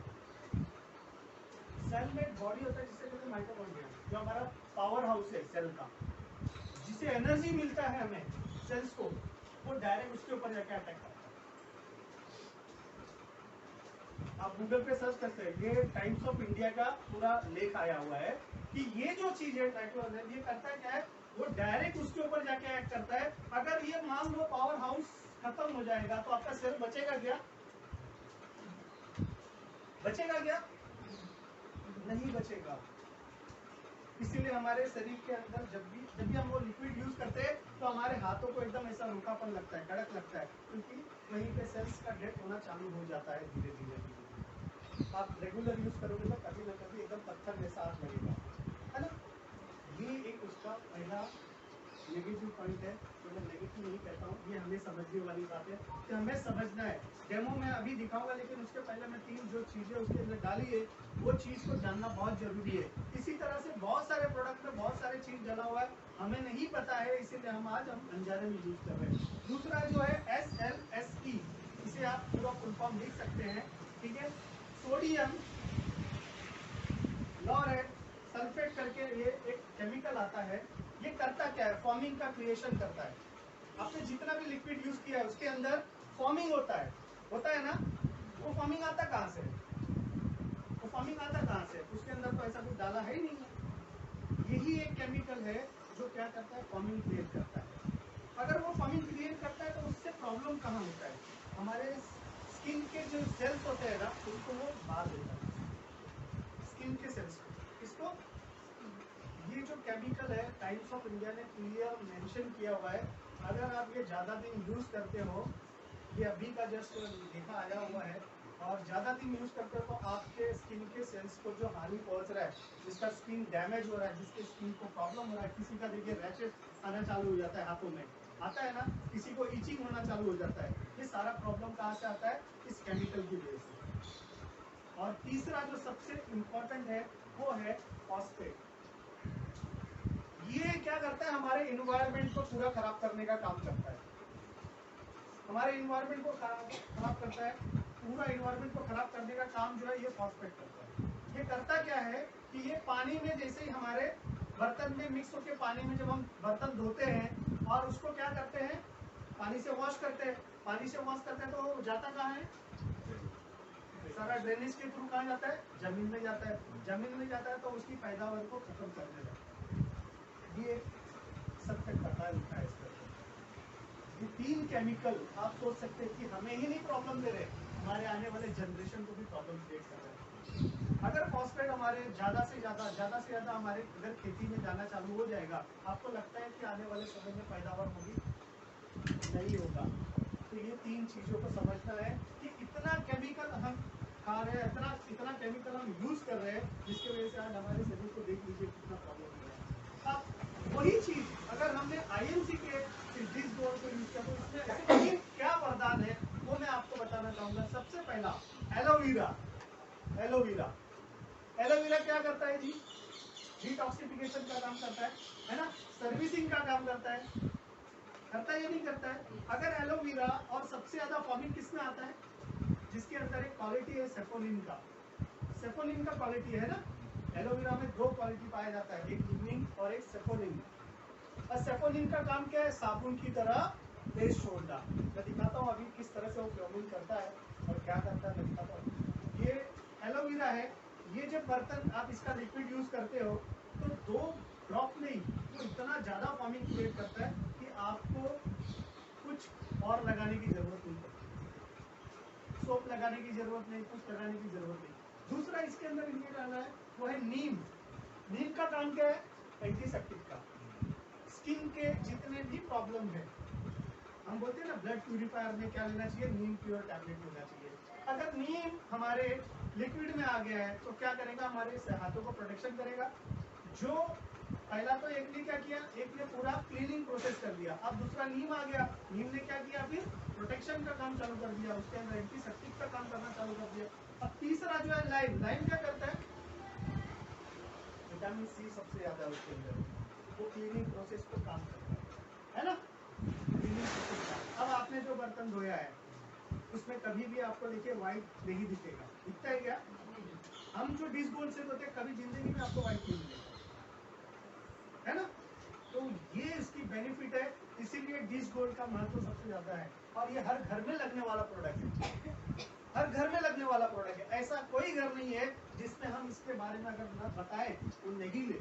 सेल में बॉडी होता है जिसे कहते हैं माइटोकॉन्ड्रिया, जो हमारा पावर हाउस है सेल का, जिसे एनर्जी मिलता है हमें सेल्स को, वो डायरेक्ट उसके ऊपर जाके अटैक करता है। आप गूगल पे सर्च करते हैं, ये टाइम्स ऑफ इंडिया का पूरा लेख आया हुआ है कि ये जो चीज है ट्राइक्लोजन, ये करता क्या है, वो डायरेक्ट उसके ऊपर जाके एक्ट करता है। अगर ये मान लो पावर हाउस खत्म हो जाएगा तो आपका सेल बचेगा क्या, बचेगा क्या, नहीं बचेगा। इसीलिए हमारे शरीर के अंदर जब भी हम वो लिक्विड यूज करते हैं तो हमारे हाथों को एकदम ऐसा रूखापन लगता है, कड़क लगता है, क्योंकि वहीं पे सेल्स का डेथ होना चालू हो जाता है धीरे धीरे। आप रेगुलर यूज करोगे तो कभी ना कभी एकदम पत्थर जैसा हाथ लगेगा, है ना। ये एक उसका पहला नेगेटिव पॉइंट है, तो मैं नेगेटिव नहीं कहता हूँ, ये हमें समझने वाली बात है कि हमें समझना है। डेमो में अभी दिखाऊंगा, लेकिन उसके पहले मैं 3 जो चीजें उसके अंदर डाली है वो चीज को जानना बहुत जरूरी है। इसी तरह से बहुत सारे प्रोडक्ट में बहुत सारे चीज डाला हुआ है, हमें नहीं पता है, इसीलिए हम आज अनजाने में यूज कर रहे हैं। दूसरा जो है SLSE, इसे आप पूरा फुल फॉर्म लिख सकते हैं, ठीक है। सोडियम लॉरेट सल्फेट करके ये एक केमिकल आता है। ये करता क्या है, फॉर्मिंग का क्रिएशन करता है। आपने जितना भी लिक्विड यूज किया है उसके अंदर फॉर्मिंग होता है ना। वो फॉर्मिंग आता कहाँ से, वो फॉर्मिंग आता कहाँ से, उसके अंदर तो ऐसा कुछ डाला है ही नहीं है। यही एक केमिकल है जो क्या करता है, फॉर्मिंग क्रिएट करता है। अगर वो फॉर्मिंग क्रिएट करता है तो उससे प्रॉब्लम कहाँ होता है, हमारे स्किन के जो सेल्स होते हैं ना उनको वो मार देता है, स्किन के सेल्स को। इसको ये जो केमिकल है टाइम्स ऑफ इंडिया ने क्लियर मेंशन किया हुआ है, अगर आप ये ज़्यादा दिन यूज करते हो ये अभी का जस्ट देखा आया हुआ है, और ज़्यादा दिन यूज़ करते हो तो आपके स्किन के सेल्स को जो हानि पहुंच रहा है, जिसका स्किन डैमेज हो रहा है, जिसके स्किन को प्रॉब्लम हो रहा है, किसी का देखिए रैशेस आना चालू हो जाता है, हाथों में आता है ना, किसी को इचिंग होना चालू हो जाता है, ये सारा प्रॉब्लम कहाँ से आता है? इस केमिकल की वजह से। और तीसरा जो सबसे इम्पोर्टेंट है वो है फॉस्फेट। ये क्या करता है? हमारे इन्वायरमेंट को पूरा खराब करने का काम करता है, हमारे इन्वायरमेंट को खराब करता है, पूरा इन्वायरमेंट को खराब करने का काम जो है ये फॉस्फेट करता है। ये करता क्या है कि ये पानी में जैसे ही हमारे बर्तन में मिक्स होकर पानी में जब हम बर्तन धोते हैं और उसको क्या करते हैं, पानी से वॉश करते हैं, पानी से वॉश करते हैं तो वो जाता कहाँ है? सारा ड्रेनेज के थ्रू कहाँ जाता है? जमीन में जाता है, जमीन में जाता है तो उसकी पैदावार को खत्म करने लगता है। ये सबसे पता लिखा है इस तरह। ये 3 केमिकल आप सोच सकते हैं कि हमें ही नहीं प्रॉब्लम दे रहे, हमारे आने वाले जनरेशन को भी प्रॉब्लम क्रिएट कर रहे हैं। अगर फॉस्फेट हमारे ज्यादा से ज्यादा हमारे अगर खेती में जाना चालू हो जाएगा, आपको लगता है कि आने वाले समय में पैदावार होगी? नहीं होगा। तो ये 3 चीजों को समझना है कि इतना केमिकल हम खा रहे हैं, इतना केमिकल हम यूज कर रहे हैं, जिसकी वजह से आज हमारे शरीर को देख लीजिए कितना प्रॉब्लम हो रहा है। अब वही चीज अगर हमने IMC के डिस गोल को यूज किया तो इसमें ऐसे क्या वरदान है वो मैं आपको बताना चाहूंगा। सबसे पहला एलोवेरा। एलोवेरा एलोवेरा क्या करता है जी? डिटॉक्सिफिकेशन का काम करता है ना, सर्विसिंग का काम करता है, करता है या नहीं करता है? अगर एलोवेरा, और सबसे ज्यादा फॉर्मिंग किसमें आता है? जिसके अंदर एक क्वालिटी है सेफोलिन का। सेफोलिन का क्वालिटी है ना, एलोवेरा में 2 क्वालिटी पाया जाता है, एक लिग्निन और एक सेफोलिन। और सेफोलिन का काम क्या है? साबुन की तरह टेस्ट छोड़ना। मैं दिखाता हूँ अभी किस तरह से वो फ्लोमिंग करता है और क्या करता है, मैं दिखाता हूँ। ये एलोवेरा है, ये जब बर्तन आप इसका लिक्विड यूज करते हो तो 2 ड्रॉप में ही वो इतना ज्यादा फॉर्मिंग क्रिएट करता है कि आपको कुछ और लगाने की जरूरत नहीं पड़ती, सोप लगाने की जरूरत नहीं, कुछ लगाने की जरूरत नहीं। दूसरा इसके अंदर इंग्रेडिएंट आना है वो है नीम। नीम का काम क्या है? एंटीसेप्टिक का। स्किन के जितने भी प्रॉब्लम है, हम बोलते हैं ना ब्लड प्यूरिफायर में क्या लेना चाहिए? नीम प्योर टैबलेट लेना चाहिए। अगर नीम हमारे लिक्विड में आ गया है तो क्या करेगा? हमारे हाथों को प्रोटेक्शन करेगा। जो पहला तो एक ने क्या किया, एक ने पूरा क्लीनिंग प्रोसेस कर दिया, अब दूसरा नीम आ गया, नीम ने क्या किया? फिर प्रोटेक्शन का काम चालू कर दिया, उसके अंदर एंटीसेप्टिक का काम करना चालू कर दिया। अब तीसरा जो है लाइम। लाइम क्या करता है? विटामिन सी सबसे ज्यादा है उसके अंदर, वो क्लीनिंग प्रोसेस को काम करता है ना, क्लीनिंग प्रोसेस का। अब आपने जो बर्तन धोया है उसमें कभी भी आपको देखिए व्हाइट नहीं दिखेगा, दिखता है क्या? हम जो डिश गोल्ड से धोते कभी जिंदगी में आपको व्हाइट नहीं मिलेगा, है ना। तो ये इसकी बेनिफिट है, इसीलिए डिश गोल्ड का महत्व सबसे ज्यादा है। और ये हर घर में लगने वाला प्रोडक्ट है, हर घर में लगने वाला प्रोडक्ट है। ऐसा कोई घर नहीं है जिसमें हम इसके बारे में अगर न बताएं वो नहीं ले।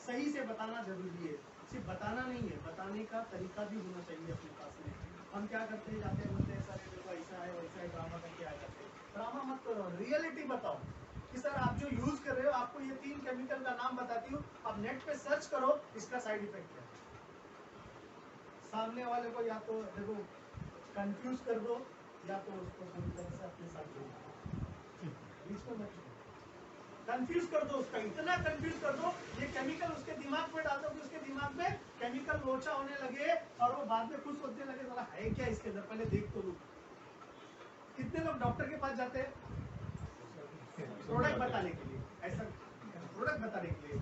सही से बताना जरूरी है, सिर्फ बताना नहीं है, बताने का तरीका भी होना चाहिए अपने पास में। हम क्या करते हैं, जाते हैं बोलते हैं सर देखो ऐसा है वैसा है, ड्रामा करके आ जाते हैं। ड्रामा मत करो, रियलिटी बताओ कि सर आप जो यूज कर रहे हो, आपको ये 3 केमिकल का नाम बताती हूँ, आप नेट पे सर्च करो इसका साइड इफेक्ट क्या है। सामने वाले को या तो देखो कंफ्यूज कर दो या तो उसको पूरी तरह से अपने साथ जोड़ दो, बीच में मत कंफ्यूज कर दो उसका, इतना कंफ्यूज कर दो ये केमिकल उसके दिमाग में डाल दो कि उसके दिमाग में केमिकल लोचा होने लगे और वो बाद में खुश सोचने लगे साला है क्या इसके अंदर, पहले देख तो लो। कितने लोग डॉक्टर के पास जाते हैं प्रोडक्ट बताने के लिए, ऐसा प्रोडक्ट बताने के लिए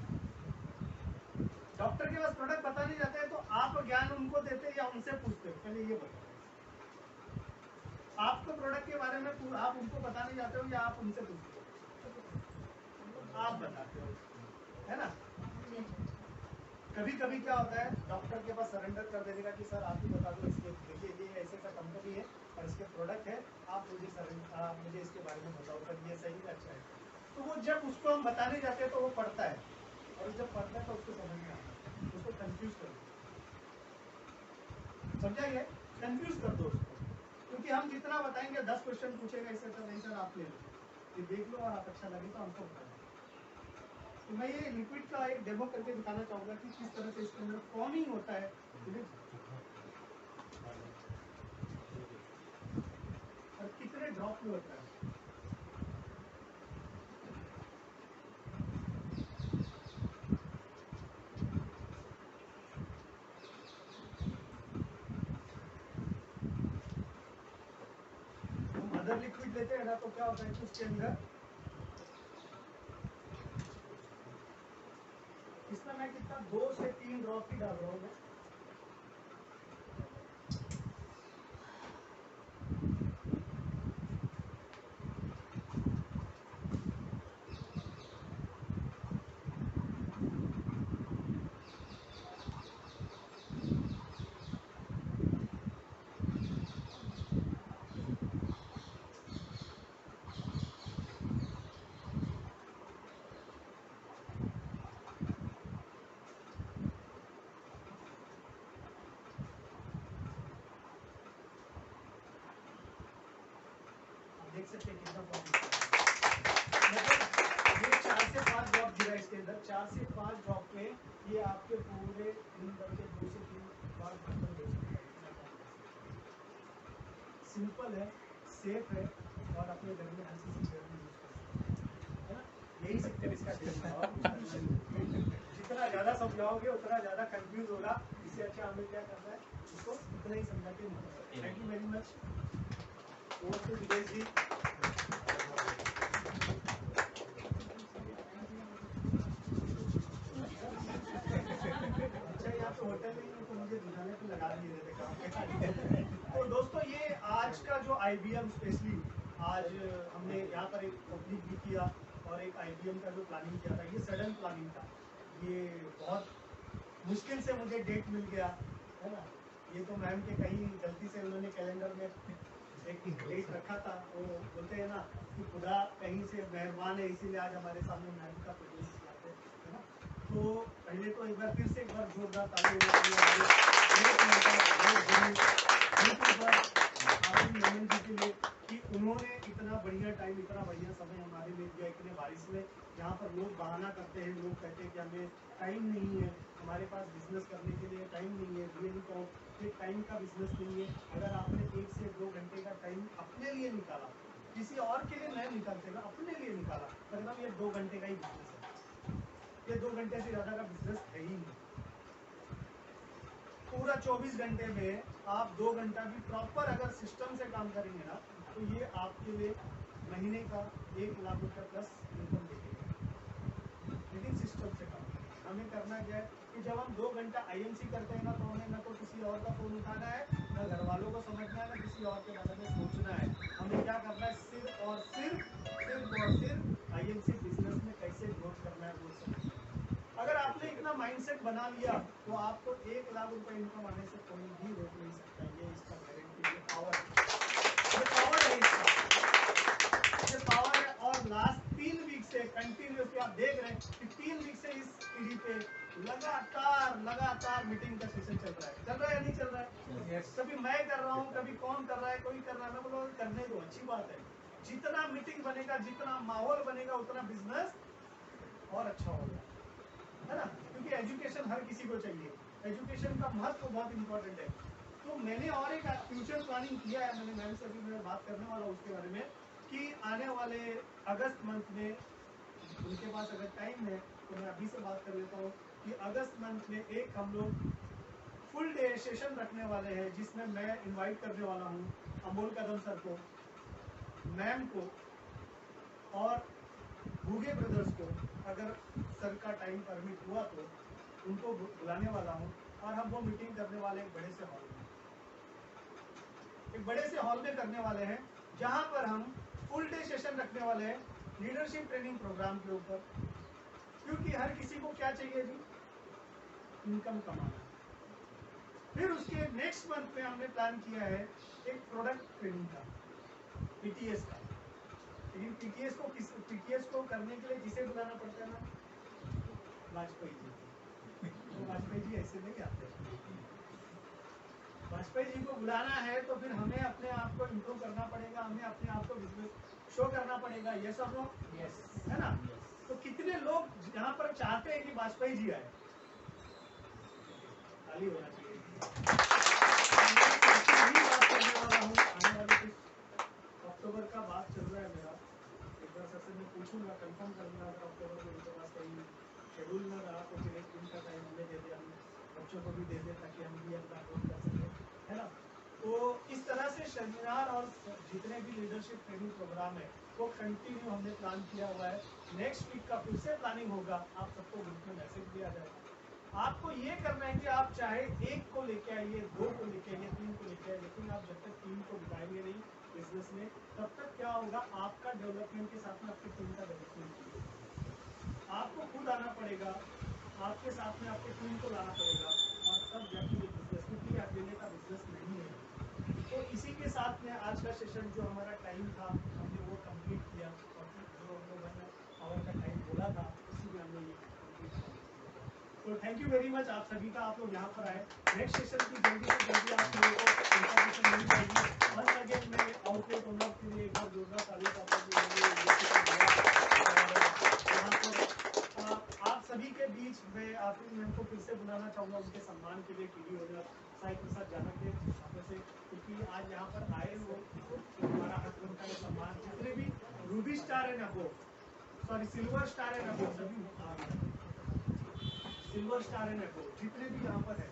डॉक्टर के पास प्रोडक्ट बताने जाते हैं, तो आप ज्ञान उनको देते या उनसे पूछते हो? पहले ये बताओ, आपको प्रोडक्ट के बारे में आप उनको बताने जाते हो या आप उनसे पूछते हो? आप बताते हो, है ना। कभी कभी क्या होता है, डॉक्टर के पास सरेंडर कर देने का कि सर आप ही बता दो, इसके देखिए ये ऐसे सा कंपनी है और इसके प्रोडक्ट है, आप मुझे इसके बारे में बताओ सर, ये सही है अच्छा है। तो वो जब उसको हम बताने जाते हैं तो वो पढ़ता है, और जब पढ़ता है तो उसको समझ में आता है, उसको कंफ्यूज कर दो, समझाइए, कंफ्यूज कर दो उसको। क्योंकि हम जितना बताएंगे 10 क्वेश्चन पूछेगा इससे तो नहीं सर आप ले लो, ये देख लो और आप अच्छा लगे तो हमको बताएं। तो मैं ये लिक्विड का एक डेमो करके दिखाना चाहूंगा कि किस तरह से इसके अंदर फॉर्मिंग होता है। क्यों होता है? हम अदर लिक्विड लेते हैं ना तो क्या होता है कि उसके अंदर इसमें मैं कितना 2 से 3 ड्रॉप ही डाल रहा हूँ मैं। देख सकते हैं कितना मतलब ये 4 से 5 ड्रॉप गिरा इसके अंदर। 4 से 5 ड्रॉप में ये आपके पूरे दिन भर के 2 से 3 बार बर्तन धो सकते हैं। सिंपल है, सेफ है और अपने घर में हर किसी घर में यूज कर सकते हैं, है ना? यही सकते हैं इसका टेस्ट। और जितना ज़्यादा समझाओगे उतना ज़्यादा कंफ्यूज होगा। इससे अच्छा हमें क्या करना है, उसको उतना ही समझा के निकलना है। Thank you very much. Over to Videsh ji. अच्छा यहाँ तो होटल नहीं है तो मुझे दुकाने पे लगा दिए थे काम पे। तो दोस्तों ये आज का जो IBM स्पेशली आज हमने यहाँ पर एक पब्लिक भी किया और एक IBM का जो प्लानिंग किया था, ये सडन प्लानिंग था। ये बहुत मुश्किल से मुझे डेट मिल गया, है ना? ये तो मैम के कहीं गलती से उन्होंने कैलेंडर में एक डेट रखा था। वो बोलते हैं ना कि खुदा कहीं से मेहरबान है, इसीलिए आज हमारे सामने मैम का प्रेजेंस आते है ना। तो पहले तो एक बार फिर से एक बार जोरदार ताली नमन जी के लिए कि उन्होंने इतना बढ़िया टाइम, इतना बढ़िया समय हमारे लिए दिया। इतने बारिश में यहाँ पर लोग बहाना करते हैं, लोग कहते हैं कि हमें टाइम नहीं है, हमारे पास बिजनेस करने के लिए टाइम नहीं है। रियली तो ये टाइम का बिजनेस नहीं है। अगर आपने 1 से 2 घंटे का टाइम अपने लिए निकाला, किसी और के लिए नहीं निकालते ना, अपने लिए निकाला, मतलब ये 2 घंटे का ही बिजनेस है। ये 2 घंटे से ज़्यादा का बिजनेस है ही नहीं। पूरा 24 घंटे में आप 2 घंटा भी प्रॉपर अगर सिस्टम से काम करेंगे ना, तो ये आपके लिए महीने का 1 लाख रुपये प्लस इनकम देखेगा। लेकिन सिस्टम से काम हमें करना क्या है कि जब हम 2 घंटा IMC करते हैं ना, तो हमें ना तो किसी और का फोन उठाना है, ना घर वालों को समझना है, ना किसी और के बारे में सोचना है। हमें क्या करना है, सिर्फ और सिर्फ IMC बिजनेस में कैसे ग्रोथ करना है वो समझना है। अगर आपने इतना माइंडसेट बना लिया तो आपको 1 लाख रुपए इनकम आने से कोई भी रोक नहीं सकता। ये इसका गारंटी, ये पावर है ये पावर है। और लास्ट 3 वीक से कंटिन्यूसली आप देख रहे हैं कि 3 वीक से इस पीढ़ी पे लगातार मीटिंग का सेशन चल रहा है या नहीं चल रहा है? yes. कभी मैं कर रहा हूँ, कभी कौन कर रहा है, कोई कर रहा है। मैं बोलो करने दो, अच्छी बात है। जितना मीटिंग बनेगा, जितना माहौल बनेगा, उतना बिजनेस और अच्छा होगा, है ना? क्योंकि एजुकेशन हर किसी को चाहिए। एजुकेशन का महत्व बहुत इंपॉर्टेंट है। तो मैंने और एक फ्यूचर प्लानिंग किया है, मैंने मैम से अभी मैं बात करने वाला हूँ उसके बारे में कि आने वाले अगस्त मंथ में, उनके पास अगर टाइम है तो मैं अभी से बात कर लेता हूँ कि अगस्त मंथ में एक हम लोग फुल डे सेशन रखने वाले हैं, जिसमें मैं इनवाइट करने वाला हूँ अमोल कदम सर को, मैम को और भूगे ब्रदर्स को। अगर सर का टाइम परमिट हुआ तो उनको बुलाने वाला हूँ। और हम वो मीटिंग करने वाले एक बड़े से हॉल में करने वाले हैं, जहाँ पर हम फुल डे सेशन रखने वाले हैं लीडरशिप ट्रेनिंग प्रोग्राम के ऊपर। क्योंकि हर किसी को क्या चाहिए जी, इनकम कमाना। फिर उसके नेक्स्ट मंथ में हमने प्लान किया है एक प्रोडक्ट ट्रेनिंग का, PTS का। लेकिन PTS को करने के लिए किसे बुलाना पड़ता है ना, वाजपेयी जी। तो वाजपेयी जी ऐसे नहीं आते। वाजपेयी जी को बुलाना है तो फिर हमें अपने आप को इम्प्रूव करना पड़ेगा, हमें अपने आप को बिजनेस शो करना पड़ेगा। ये सब लोग यस है ना। तो कितने लोग यहाँ पर चाहते हैं कि वाजपेयी जी आए? खाली होना चाहिए। बात करने वाला हूँ आने वाले 6 अक्टूबर का बात सेमिनार और जितने भी लीडरशिप ट्रेनिंग प्रोग्राम है वो कंटिन्यू हमने प्लान किया हुआ है। नेक्स्ट वीक का फिर से प्लानिंग होगा, आप सबको ग्रुप में मैसेज दिया जाएगा। आपको ये करना है कि आप चाहे 1 को लेके आइए, 2 को लेके आइए, 3 को लेके आइए, लेकिन आप जब तक टीम को बिठाएंगे नहीं बिजनेस में, तब तक क्या होगा, आपका डेवलपमेंट के साथ में आपकी टीम का डेवलपमेंट होगा। आपको खुद आना पड़ेगा, आपके साथ में आपके टीम को लाना पड़ेगा और सब जाके ये बिजनेस, क्योंकि अकेले का बिजनेस नहीं है। तो इसी के साथ में आज का सेशन जो हमारा टाइम था हमने वो कंप्लीट किया, और जो हम लोगों ने आवर का टाइम बोला था उसी में हमने ये कंप्लीट किया। तो थैंक यू वेरी मच आप सभी का, आप लोग यहाँ पर आए। नेक्स्ट सेशन की जल्दी से जल्दी आप लोगों को इन्फॉर्मेशन मिल जाएगी। वंस अगेन मैं आउटलेट ओनर के लिए एक बार जोरदार ताली करता हूँ। आप सभी के बीच में आफिफ मैम को फिर से बुलाना चाहूँगा उनके सम्मान के लिए, टीडी ओनर साई प्रसाद जाना के यहाँ से, क्योंकि आज यहाँ पर आए वो हमारा हक बनता है सम्मान। जितने भी रूबी स्टार है ना वो, सॉरी सिल्वर स्टार है ना वो, सभी सिल्वर स्टार है ना वो, जितने भी यहाँ पर है